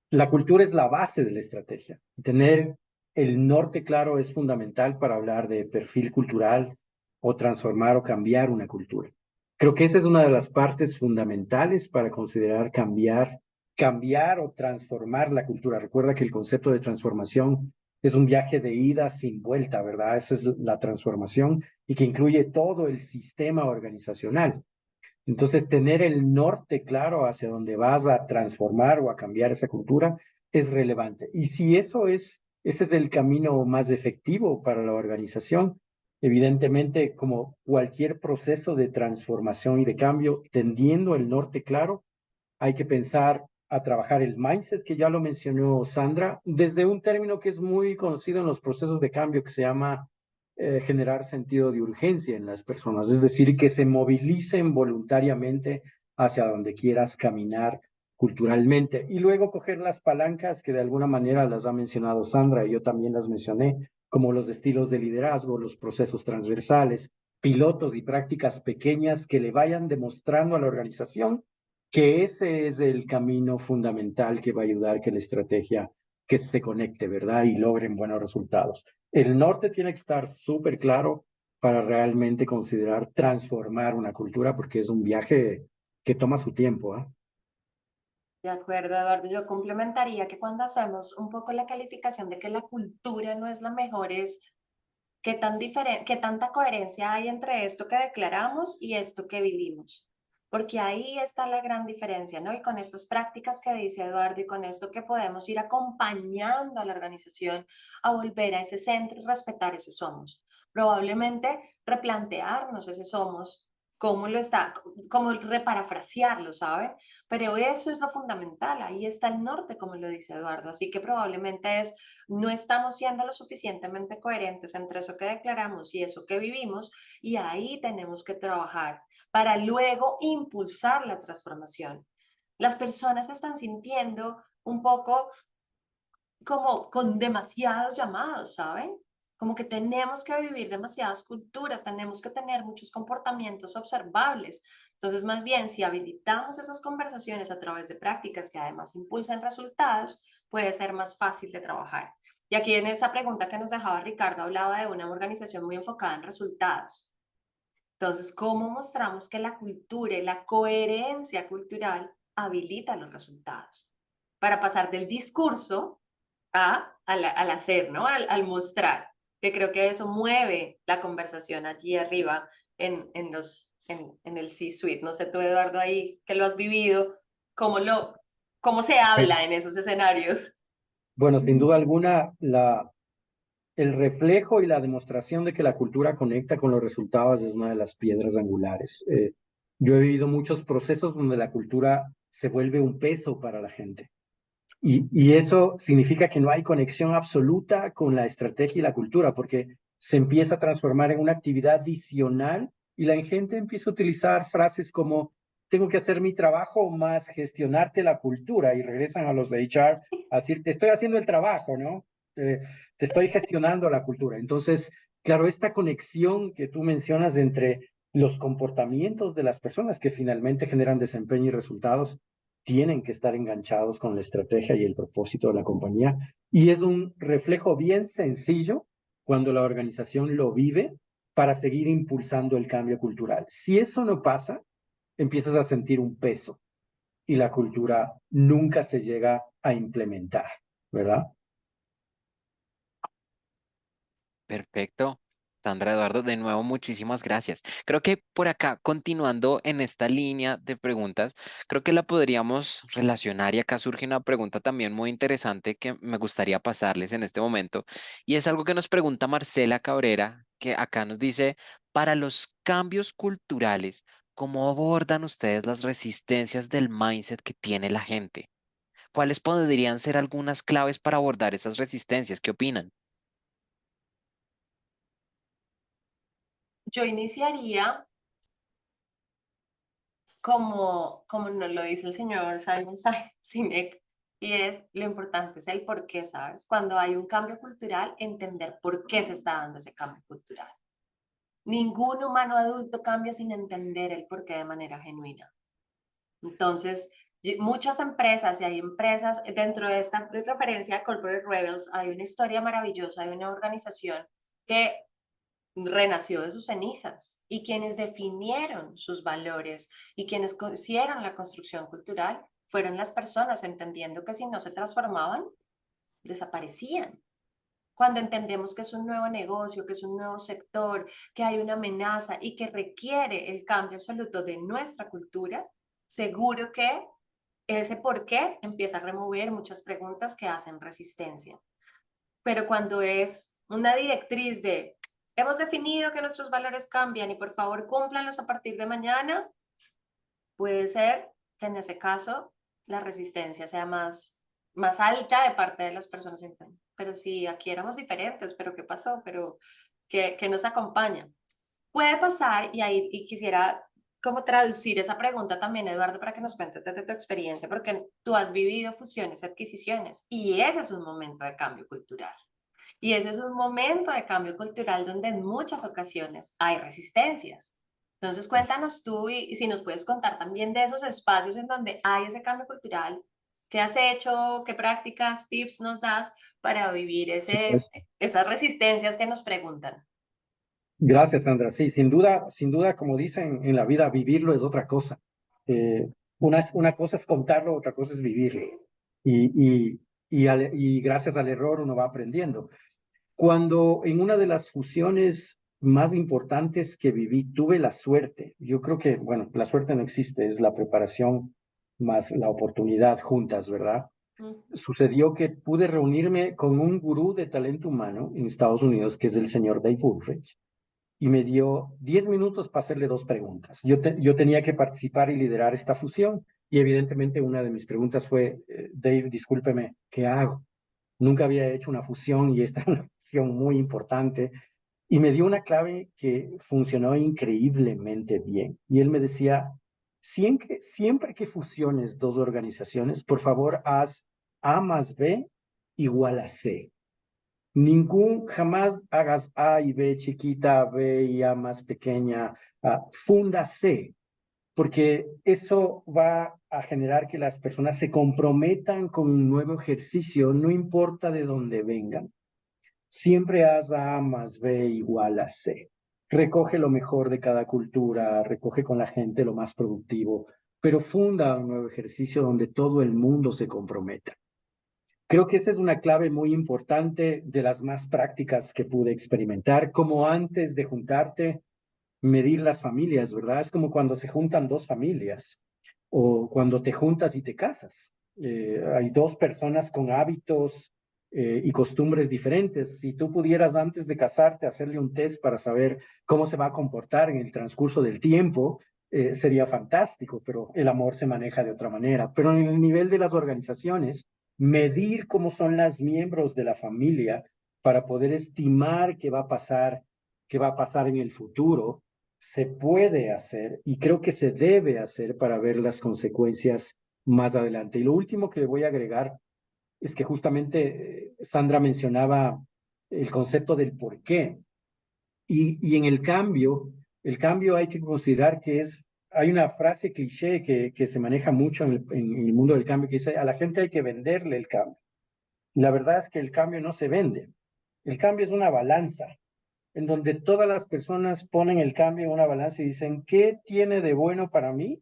La cultura es la base de la estrategia. Tener el norte claro es fundamental para hablar de perfil cultural o transformar o cambiar una cultura. Creo que esa es una de las partes fundamentales para considerar cambiar o transformar la cultura. Recuerda que el concepto de transformación es un viaje de ida sin vuelta, ¿verdad? Esa es la transformación y que incluye todo el sistema organizacional. Entonces, tener el norte claro hacia dónde vas a transformar o a cambiar esa cultura es relevante. Y si ese es el camino más efectivo para la organización, evidentemente, como cualquier proceso de transformación y de cambio, teniendo el norte claro, hay que pensar a trabajar el mindset, que ya lo mencionó Sandra, desde un término que es muy conocido en los procesos de cambio, que se llama generar sentido de urgencia en las personas, es decir, que se movilicen voluntariamente hacia donde quieras caminar culturalmente y luego coger las palancas que de alguna manera las ha mencionado Sandra y yo también las mencioné, como los estilos de liderazgo, los procesos transversales, pilotos y prácticas pequeñas que le vayan demostrando a la organización que ese es el camino fundamental que va a ayudar que la estrategia que se conecte, ¿verdad? Y logren buenos resultados. El norte tiene que estar súper claro para realmente considerar transformar una cultura, porque es un viaje que toma su tiempo, ¿ah? De acuerdo, Eduardo. Yo complementaría que cuando hacemos un poco la calificación de que la cultura no es la mejor, es qué tanta coherencia hay entre esto que declaramos y esto que vivimos. Porque ahí está la gran diferencia, ¿no? Y con estas prácticas que dice Eduardo y con esto que podemos ir acompañando a la organización a volver a ese centro y respetar ese somos. Probablemente replantearnos ese somos, cómo lo está, cómo reparafrasearlo, ¿saben? Pero eso es lo fundamental, ahí está el norte, como lo dice Eduardo. Así que probablemente no estamos siendo lo suficientemente coherentes entre eso que declaramos y eso que vivimos, y ahí tenemos que trabajar para luego impulsar la transformación. Las personas se están sintiendo un poco como con demasiados llamados, ¿saben? Como que tenemos que vivir demasiadas culturas, tenemos que tener muchos comportamientos observables. Entonces, más bien, si habilitamos esas conversaciones a través de prácticas que además impulsan resultados, puede ser más fácil de trabajar. Y aquí en esa pregunta que nos dejaba Ricardo, hablaba de una organización muy enfocada en resultados. Entonces, ¿cómo mostramos que la cultura y la coherencia cultural habilita los resultados? Para pasar del discurso al hacer, ¿no? Al mostrar, que creo que eso mueve la conversación allí arriba en el C-suite. No sé tú, Eduardo, ahí que lo has vivido, cómo se habla en esos escenarios. Bueno, sin duda alguna, el reflejo y la demostración de que la cultura conecta con los resultados es una de las piedras angulares. Yo he vivido muchos procesos donde la cultura se vuelve un peso para la gente. Y eso significa que no hay conexión absoluta con la estrategia y la cultura, porque se empieza a transformar en una actividad adicional y la gente empieza a utilizar frases como tengo que hacer mi trabajo más gestionarte la cultura y regresan a los de HR a decir te estoy haciendo el trabajo, ¿no? Te estoy gestionando la cultura. Entonces, claro, esta conexión que tú mencionas entre los comportamientos de las personas que finalmente generan desempeño y resultados tienen que estar enganchados con la estrategia y el propósito de la compañía. Y es un reflejo bien sencillo cuando la organización lo vive para seguir impulsando el cambio cultural. Si eso no pasa, empiezas a sentir un peso y la cultura nunca se llega a implementar, ¿verdad? Perfecto. Sandra, Eduardo, de nuevo, muchísimas gracias. Creo que por acá, continuando en esta línea de preguntas, creo que la podríamos relacionar y acá surge una pregunta también muy interesante que me gustaría pasarles en este momento y es algo que nos pregunta Marcela Cabrera, que acá nos dice, para los cambios culturales, ¿cómo abordan ustedes las resistencias del mindset que tiene la gente? ¿Cuáles podrían ser algunas claves para abordar esas resistencias? ¿Qué opinan? Yo iniciaría como nos lo dice el señor Simon Sinek, y es lo importante es el por qué, ¿sabes? Cuando hay un cambio cultural, entender por qué se está dando ese cambio cultural. Ningún humano adulto cambia sin entender el por qué de manera genuina. Entonces, muchas empresas, y hay empresas, dentro de esta referencia a Corporate Rebels, hay una historia maravillosa, hay una organización que renació de sus cenizas y quienes definieron sus valores y quienes hicieron la construcción cultural fueron las personas entendiendo que si no se transformaban, desaparecían. Cuando entendemos que es un nuevo negocio, que es un nuevo sector, que hay una amenaza y que requiere el cambio absoluto de nuestra cultura, seguro que ese por qué empieza a remover muchas preguntas que hacen resistencia. Pero cuando es una directriz de hemos definido que nuestros valores cambian y por favor cúmplanlos a partir de mañana, puede ser que en ese caso la resistencia sea más alta de parte de las personas. Pero si aquí éramos diferentes, pero ¿qué pasó? Pero ¿qué nos acompaña? Puede pasar, y ahí y quisiera como traducir esa pregunta también, Eduardo, para que nos cuentes desde tu experiencia, porque tú has vivido fusiones y adquisiciones, y ese es un momento de cambio cultural. Y ese es un momento de cambio cultural donde en muchas ocasiones hay resistencias. Entonces, cuéntanos tú y si nos puedes contar también de esos espacios en donde hay ese cambio cultural, ¿qué has hecho? ¿Qué prácticas, tips nos das para vivir Supuesto. esas resistencias que nos preguntan? Gracias, Sandra. Sí, sin duda, como dicen en la vida, vivirlo es otra cosa. Eh, una cosa es contarlo, otra cosa es vivirlo. Sí. Y gracias al error uno va aprendiendo. Cuando en una de las fusiones más importantes que viví, tuve la suerte, yo creo que, bueno, la suerte no existe, es la preparación más la oportunidad juntas, ¿verdad? Sucedió que pude reunirme con un gurú de talento humano en Estados Unidos, que es el señor Dave Ulrich, y me dio 10 minutos para hacerle dos preguntas. Yo tenía que participar y liderar esta fusión, y evidentemente una de mis preguntas fue, Dave, discúlpeme, ¿qué hago? Nunca había hecho una fusión y esta es una fusión muy importante. Y me dio una clave que funcionó increíblemente bien. Y él me decía, siempre que fusiones dos organizaciones, por favor, haz A más B igual a C. Jamás hagas A y B chiquita, B y A más pequeña. Funda C, porque eso va a generar que las personas se comprometan con un nuevo ejercicio, no importa de dónde vengan. Siempre haz A más B igual a C. Recoge lo mejor de cada cultura, recoge con la gente lo más productivo, pero funda un nuevo ejercicio donde todo el mundo se comprometa. Creo que esa es una clave muy importante de las más prácticas que pude experimentar, como antes de juntarte, medir las familias, ¿verdad? Es como cuando se juntan dos familias o cuando te juntas y te casas. Hay dos personas con hábitos y costumbres diferentes. Si tú pudieras antes de casarte hacerle un test para saber cómo se va a comportar en el transcurso del tiempo, sería fantástico, pero el amor se maneja de otra manera. Pero en el nivel de las organizaciones, medir cómo son las miembros de la familia para poder estimar qué va a pasar en el futuro, se puede hacer y creo que se debe hacer para ver las consecuencias más adelante. Y lo último que voy a agregar es que justamente Sandra mencionaba el concepto del por qué. Y en el cambio hay que considerar que es hay una frase cliché que se maneja mucho en el mundo del cambio que dice, a la gente hay que venderle el cambio. Y la verdad es que el cambio no se vende. El cambio es una balanza en donde todas las personas ponen el cambio en una balanza y dicen, ¿qué tiene de bueno para mí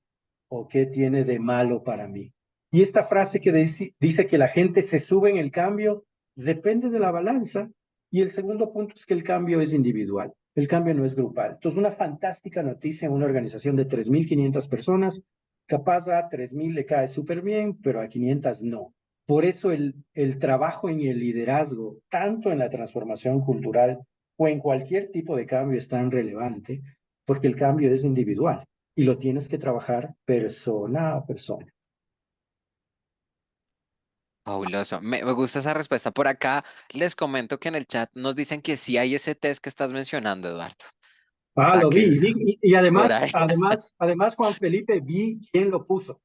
o qué tiene de malo para mí? Y esta frase que dice que la gente se sube en el cambio depende de la balanza. Y el segundo punto es que el cambio es individual, el cambio no es grupal. Entonces, una fantástica noticia en una organización de 3.500 personas, capaz a 3.000 le cae súper bien, pero a 500 no. Por eso el trabajo en el liderazgo, tanto en la transformación cultural o en cualquier tipo de cambio es tan relevante porque el cambio es individual y lo tienes que trabajar persona a persona. Fabuloso. Me gusta esa respuesta. Por acá les comento que en el chat nos dicen que sí hay ese test que estás mencionando, Eduardo. Ah, Está lo que vi. Y por además, ahí. además, Juan Felipe, vi quién lo puso.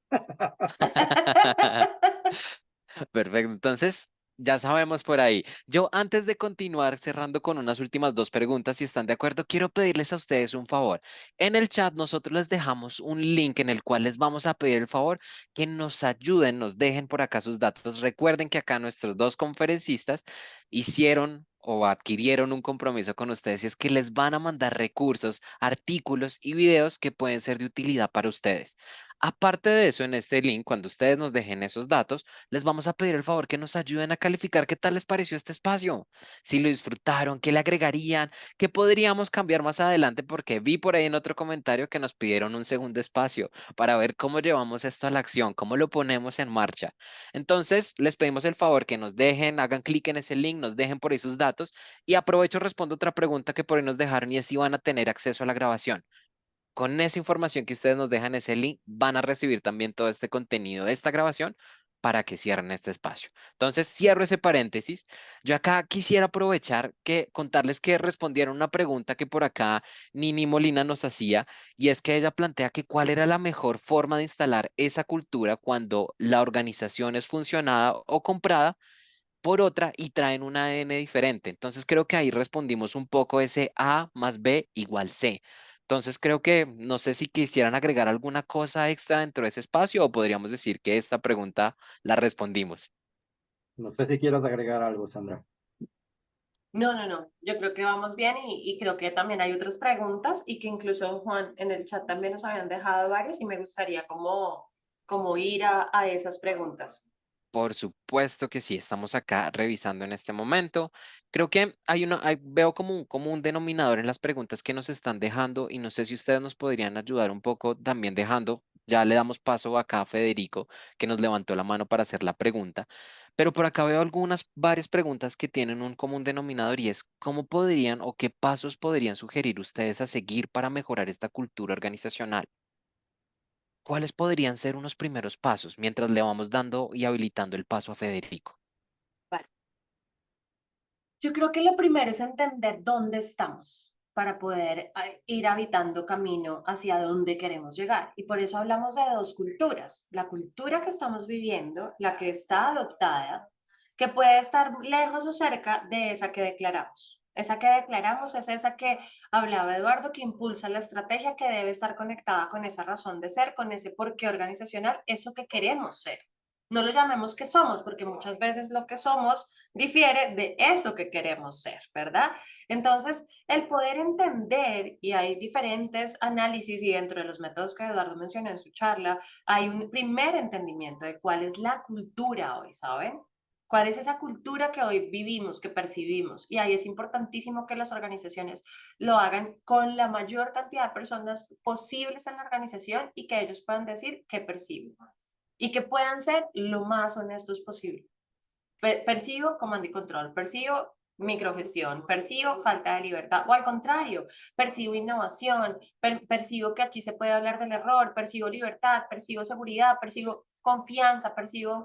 Perfecto, entonces ya sabemos por ahí. Yo antes de continuar cerrando con unas últimas dos preguntas, si están de acuerdo, quiero pedirles a ustedes un favor. En el chat nosotros les dejamos un link en el cual les vamos a pedir el favor que nos ayuden, nos dejen por acá sus datos. Recuerden que acá nuestros dos conferencistas hicieron o adquirieron un compromiso con ustedes y es que les van a mandar recursos, artículos y videos que pueden ser de utilidad para ustedes. Aparte de eso, en este link, cuando ustedes nos dejen esos datos, les vamos a pedir el favor que nos ayuden a calificar qué tal les pareció este espacio, si lo disfrutaron, qué le agregarían, qué podríamos cambiar más adelante, porque vi por ahí en otro comentario que nos pidieron un segundo espacio para ver cómo llevamos esto a la acción, cómo lo ponemos en marcha. Entonces, les pedimos el favor que nos dejen, hagan clic en ese link, nos dejen por ahí sus datos y aprovecho respondo otra pregunta que por ahí nos dejaron y es si van a tener acceso a la grabación. Con esa información que ustedes nos dejan en ese link, van a recibir también todo este contenido de esta grabación para que cierren este espacio. Entonces, cierro ese paréntesis. Yo acá quisiera aprovechar que contarles que respondieron una pregunta que por acá Nini Molina nos hacía, y es que ella plantea que cuál era la mejor forma de instalar esa cultura cuando la organización es funcionada o comprada por otra y traen un ADN diferente. Entonces creo que ahí respondimos un poco ese A más B igual C. Entonces creo que no sé si quisieran agregar alguna cosa extra dentro de ese espacio o podríamos decir que esta pregunta la respondimos. No sé si quieras agregar algo, Sandra. No, no, no. Yo creo que vamos bien y creo que también hay otras preguntas y que incluso Juan en el chat también nos habían dejado varias y me gustaría como ir a esas preguntas. Por supuesto que sí, estamos acá revisando en este momento. Creo que veo como un denominador en las preguntas que nos están dejando y no sé si ustedes nos podrían ayudar un poco también dejando, ya le damos paso acá a Federico, que nos levantó la mano para hacer la pregunta, pero por acá veo varias preguntas que tienen un común denominador y es ¿cómo podrían o qué pasos podrían sugerir ustedes a seguir para mejorar esta cultura organizacional? ¿Cuáles podrían ser unos primeros pasos mientras le vamos dando y habilitando el paso a Federico? Vale. Yo creo que lo primero es entender dónde estamos para poder ir habitando camino hacia dónde queremos llegar. Y por eso hablamos de dos culturas. La cultura que estamos viviendo, la que está adoptada, que puede estar lejos o cerca de esa que declaramos. Esa que declaramos es esa que hablaba Eduardo, que impulsa la estrategia que debe estar conectada con esa razón de ser, con ese porqué organizacional, eso que queremos ser. No lo llamemos que somos, porque muchas veces lo que somos difiere de eso que queremos ser, ¿verdad? Entonces, el poder entender, y hay diferentes análisis, y dentro de los métodos que Eduardo mencionó en su charla, hay un primer entendimiento de cuál es la cultura hoy, ¿saben? ¿Cuál es esa cultura que hoy vivimos, que percibimos? Y ahí es importantísimo que las organizaciones lo hagan con la mayor cantidad de personas posibles en la organización y que ellos puedan decir qué perciben y que puedan ser lo más honestos posible. Percibo comando y control, percibo microgestión, percibo falta de libertad o al contrario, percibo innovación, percibo que aquí se puede hablar del error, percibo libertad, percibo seguridad, percibo confianza, percibo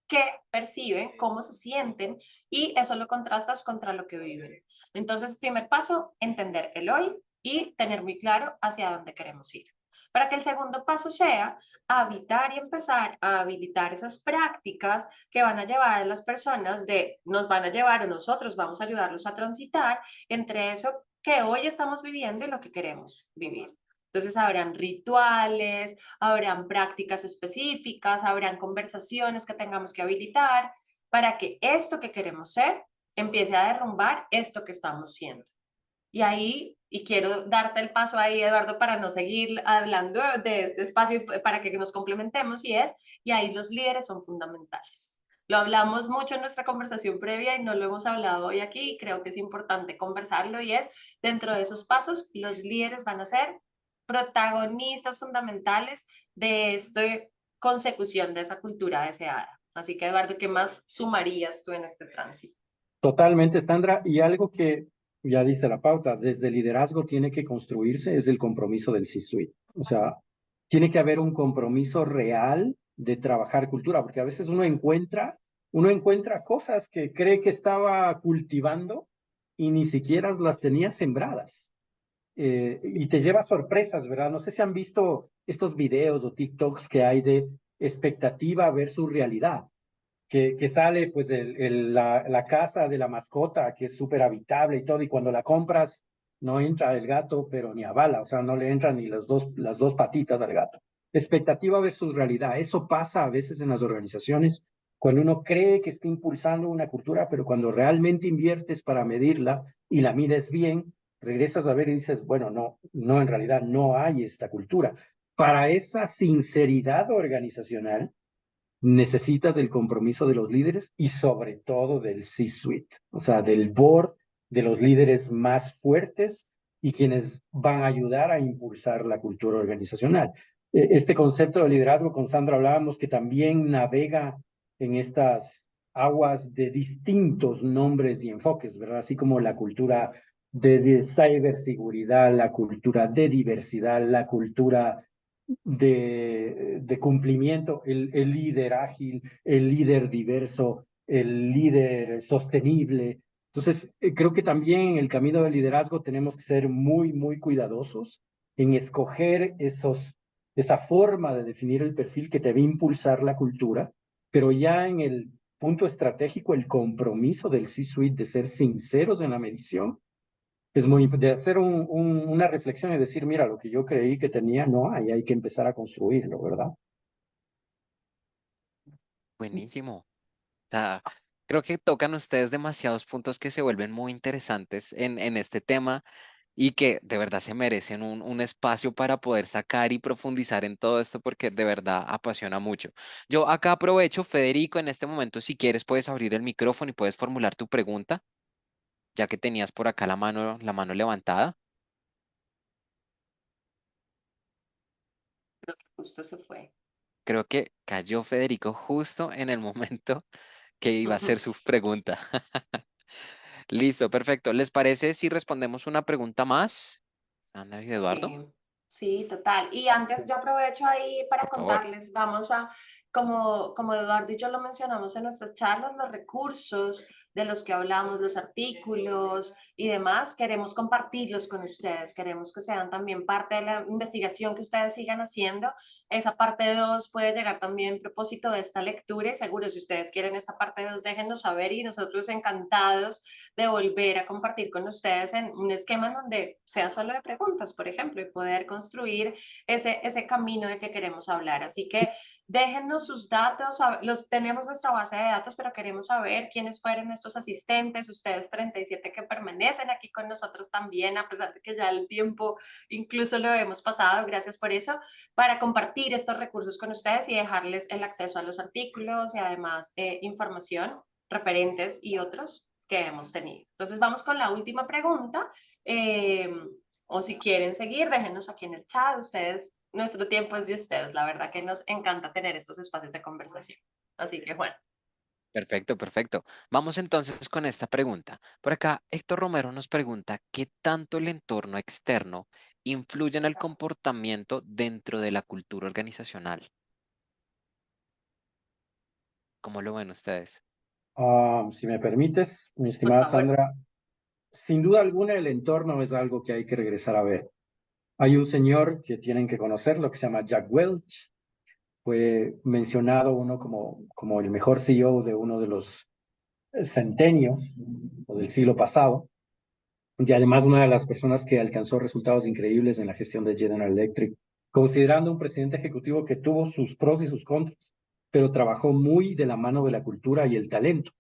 qué perciben, cómo se sienten y eso lo contrastas contra lo que viven. Entonces, primer paso, entender el hoy y tener muy claro hacia dónde queremos ir. Para que el segundo paso sea habitar y empezar a habilitar esas prácticas que van a llevar a las personas nos van a llevar o nosotros vamos a ayudarlos a transitar entre eso que hoy estamos viviendo y lo que queremos vivir. Entonces habrán rituales, habrán prácticas específicas, habrán conversaciones que tengamos que habilitar para que esto que queremos ser empiece a derrumbar esto que estamos siendo. Y ahí, y quiero darte el paso ahí, Eduardo, para no seguir hablando de este espacio, para que nos complementemos, y ahí los líderes son fundamentales. Lo hablamos mucho en nuestra conversación previa y no lo hemos hablado hoy aquí, y creo que es importante conversarlo, y es, dentro de esos pasos, los líderes van a ser protagonistas fundamentales de esta consecución de esa cultura deseada. Así que, Eduardo, ¿qué más sumarías tú en este tránsito? Totalmente, Sandra. Y algo que ya dice la pauta, desde el liderazgo tiene que construirse, es el compromiso del C-suite. O sea, tiene que haber un compromiso real de trabajar cultura, porque a veces uno encuentra cosas que cree que estaba cultivando y ni siquiera las tenía sembradas. Y te lleva sorpresas, ¿verdad? No sé si han visto estos videos o TikToks que hay de expectativa versus realidad, que sale pues la casa de la mascota, que es súper habitable y todo, y cuando la compras no entra el gato, pero ni a bala, o sea, no le entran ni las dos patitas al gato. Expectativa versus realidad, eso pasa a veces en las organizaciones, cuando uno cree que está impulsando una cultura, pero cuando realmente inviertes para medirla y la mides bien, regresas a ver y dices, bueno, no, no, en realidad no hay esta cultura. Para esa sinceridad organizacional, necesitas del compromiso de los líderes y sobre todo del C-suite, o sea, del board, de los líderes más fuertes y quienes van a ayudar a impulsar la cultura organizacional. Este concepto de liderazgo, con Sandra hablábamos que también navega en estas aguas de distintos nombres y enfoques, ¿verdad? Así como la cultura de ciberseguridad, la cultura de diversidad, la cultura de cumplimiento, el líder ágil, el líder diverso, el líder sostenible. Entonces, creo que también en el camino del liderazgo tenemos que ser muy, muy cuidadosos en escoger esa forma de definir el perfil que te va a impulsar la cultura, pero ya en el punto estratégico, el compromiso del C-suite de ser sinceros en la medición es muy de hacer una reflexión y decir, mira, lo que yo creí que tenía, no, ahí hay que empezar a construirlo, ¿verdad? Buenísimo. O sea, creo que tocan ustedes demasiados puntos que se vuelven muy interesantes en este tema y que de verdad se merecen un espacio para poder sacar y profundizar en todo esto porque de verdad apasiona mucho. Yo acá aprovecho, Federico, en este momento, si quieres, puedes abrir el micrófono y puedes formular tu pregunta, ya que tenías por acá la mano levantada. Justo se fue. Creo que cayó Federico justo en el momento que iba a hacer su pregunta. Listo, perfecto. ¿Les parece si respondemos una pregunta más? Sandra y Eduardo, Sí, sí, total. Y antes yo aprovecho ahí para por favor. contarles, vamos a, como Eduardo y yo lo mencionamos en nuestras charlas, los recursos de los que hablamos, los artículos y demás, queremos compartirlos con ustedes, queremos que sean también parte de la investigación que ustedes sigan haciendo. Esa parte 2 puede llegar también a propósito de esta lectura y seguro si ustedes quieren esta parte 2 déjenos saber y nosotros encantados de volver a compartir con ustedes en un esquema en donde sea solo de preguntas, por ejemplo, y poder construir ese camino del que queremos hablar. Así que déjennos sus datos, los tenemos nuestra base de datos, pero queremos saber quiénes fueron estos asistentes, ustedes 37 que permanecen aquí con nosotros también, a pesar de que ya el tiempo incluso lo hemos pasado, gracias por eso, para compartir estos recursos con ustedes y dejarles el acceso a los artículos y además información, referentes y otros que hemos tenido. Entonces vamos con la última pregunta, eh, o si quieren seguir, déjenos aquí en el chat, ustedes, nuestro tiempo es de ustedes, la verdad que nos encanta tener estos espacios de conversación. Así que bueno, Perfecto, perfecto. Vamos entonces con esta pregunta. Por acá, Héctor Romero nos pregunta, ¿qué tanto el entorno externo influye en el comportamiento dentro de la cultura organizacional? ¿Cómo lo ven ustedes? Si me permites, mi por estimada favor. Sandra, sin duda alguna el entorno es algo que hay que regresar a ver. Hay un señor que tienen que conocerlo que se llama Jack Welch, fue mencionado uno como el mejor CEO de uno de los centenios o del siglo pasado. y además una de las personas que alcanzó resultados increíbles en la gestión de General Electric, considerando un presidente ejecutivo que tuvo sus pros y sus contras, pero trabajó muy de la mano de la cultura y el talento.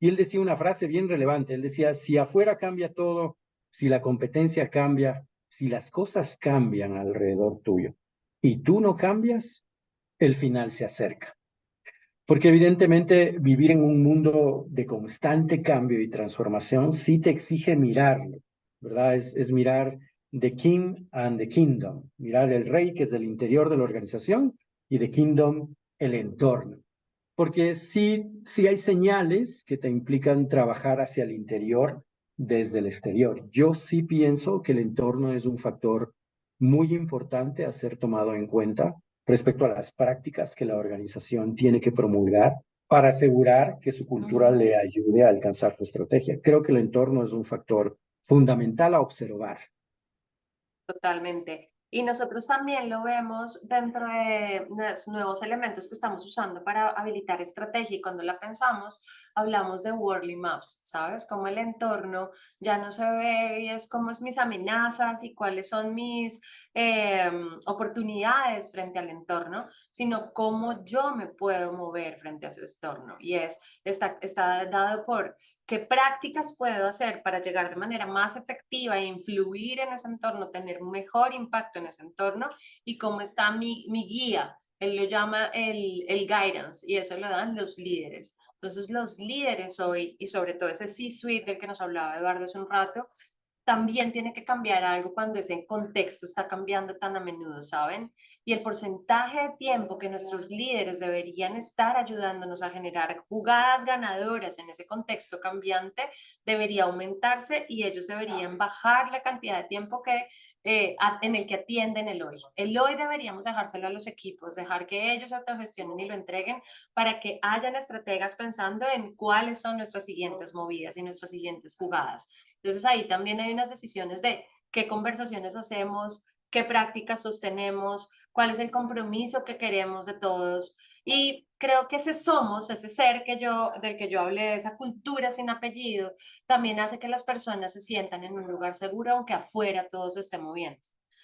Y él decía una frase bien relevante, él decía, si afuera cambia todo, si la competencia cambia, si las cosas cambian alrededor tuyo y tú no cambias, el final se acerca. Porque evidentemente vivir en un mundo de constante cambio y transformación sí te exige mirarlo, ¿verdad? Es mirar the king and the kingdom, mirar el rey que es del interior de la organización y the kingdom, el entorno. Porque sí hay señales que te implican trabajar hacia el interior desde el exterior. Yo sí pienso que el entorno es un factor muy importante a ser tomado en cuenta respecto a las prácticas que la organización tiene que promulgar para asegurar que su cultura Ujú. le ayude a alcanzar su estrategia. Creo que el entorno es un factor fundamental a observar. Totalmente. Y nosotros también lo vemos dentro de los nuevos elementos que estamos usando para habilitar estrategia. Y cuando la pensamos, hablamos de Worldly Maps, ¿sabes? Como el entorno ya no se ve y es como es mis amenazas y cuáles son mis oportunidades frente al entorno, sino cómo yo me puedo mover frente a ese entorno. Y está dado por qué prácticas puedo hacer para llegar de manera más efectiva e influir en ese entorno, tener un mejor impacto en ese entorno y cómo está mi guía. Él lo llama el guidance y eso lo dan los líderes. Entonces los líderes hoy y sobre todo ese C-suite del que nos hablaba Eduardo hace un rato, también tiene que cambiar algo cuando ese contexto está cambiando tan a menudo, ¿saben? Y el porcentaje de tiempo que nuestros líderes deberían estar ayudándonos a generar jugadas ganadoras en ese contexto cambiante debería aumentarse y ellos deberían bajar la cantidad de tiempo en el que atienden el hoy. El hoy deberíamos dejárselo a los equipos, dejar que ellos autogestionen y lo entreguen para que hayan estrategas pensando en cuáles son nuestras siguientes movidas y nuestras siguientes jugadas. Entonces ahí también hay unas decisiones de qué conversaciones hacemos, qué prácticas sostenemos, cuál es el compromiso que queremos de todos. Y creo que ese somos, ese ser del que yo hablé, esa cultura sin apellido, también hace que las personas se sientan en un lugar seguro, aunque afuera todo se esté moviendo.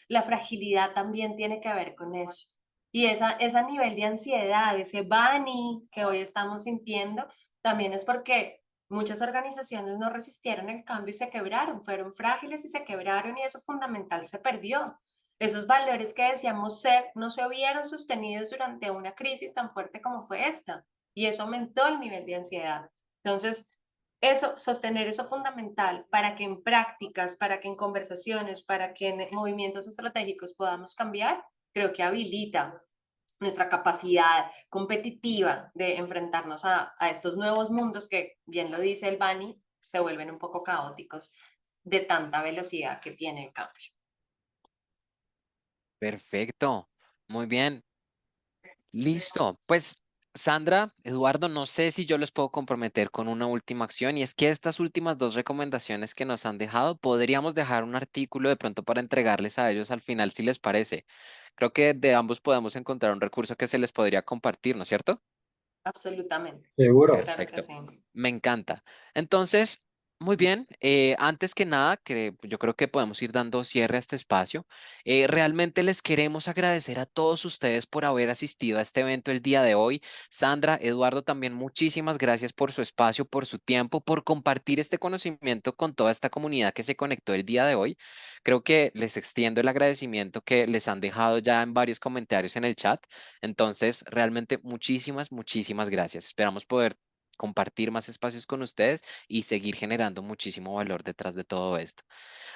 La fragilidad también tiene que ver con eso. Y ese nivel de ansiedad, ese bunny que hoy estamos sintiendo, también es porque muchas organizaciones no resistieron el cambio y se quebraron, fueron frágiles y se quebraron y eso fundamental se perdió. Esos valores que decíamos ser no se vieron sostenidos durante una crisis tan fuerte como fue esta y eso aumentó el nivel de ansiedad. Entonces, sostener eso fundamental para que en prácticas, para que en conversaciones, para que en movimientos estratégicos podamos cambiar, creo que habilita nuestra capacidad competitiva de enfrentarnos a estos nuevos mundos que, bien lo dice el Bani, se vuelven un poco caóticos de tanta velocidad que tiene el cambio. Perfecto. Muy bien. Listo. Pues, Sandra, Eduardo, no sé si yo les puedo comprometer con una última acción y es que estas últimas dos recomendaciones que nos han dejado, podríamos dejar un artículo de pronto para entregarles a ellos al final, si les parece. Creo que de ambos podemos encontrar un recurso que se les podría compartir, ¿no es cierto? Absolutamente. Seguro. Claro que Perfecto, sí. me encanta. Entonces, muy bien, antes que nada, que yo creo que podemos ir dando cierre a este espacio. Realmente les queremos agradecer a todos ustedes por haber asistido a este evento el día de hoy. Sandra, Eduardo, también muchísimas gracias por su espacio, por su tiempo, por compartir este conocimiento con toda esta comunidad que se conectó el día de hoy. Creo que les extiendo el agradecimiento que les han dejado ya en varios comentarios en el chat. Entonces, realmente muchísimas gracias. Esperamos poder compartir más espacios con ustedes y seguir generando muchísimo valor detrás de todo esto.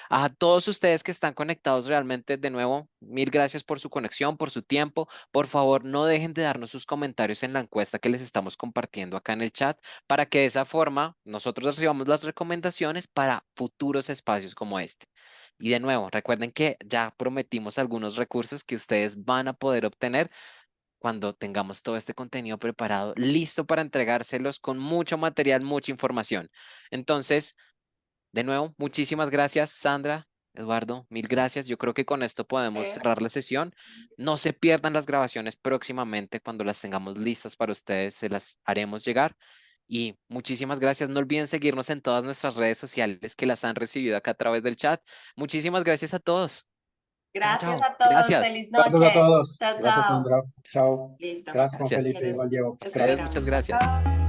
A todos ustedes que están conectados realmente, de nuevo, mil gracias por su conexión, por su tiempo. Por favor, no dejen de darnos sus comentarios en la encuesta que les estamos compartiendo acá en el chat para que de esa forma nosotros recibamos las recomendaciones para futuros espacios como este. Y de nuevo, recuerden que ya prometimos algunos recursos que ustedes van a poder obtener cuando tengamos todo este contenido preparado, listo para entregárselos con mucho material, mucha información. Entonces, de nuevo, muchísimas gracias, Sandra, Eduardo, mil gracias. Yo creo que con esto podemos Eh, cerrar la sesión. No se pierdan las grabaciones próximamente cuando las tengamos listas para ustedes, se las haremos llegar. Y muchísimas gracias. No olviden seguirnos en todas nuestras redes sociales que las han recibido acá a través del chat. Muchísimas gracias a todos. Chao, Gracias chao. a todos. Gracias. Feliz Gracias a noche. todos. Chao, Gracias, chao. Sandra. Chao. Listo. Gracias, Juan Gracias. Felipe. Quieres, Igual, Diego. A ustedes, muchas esperamos gracias. acá.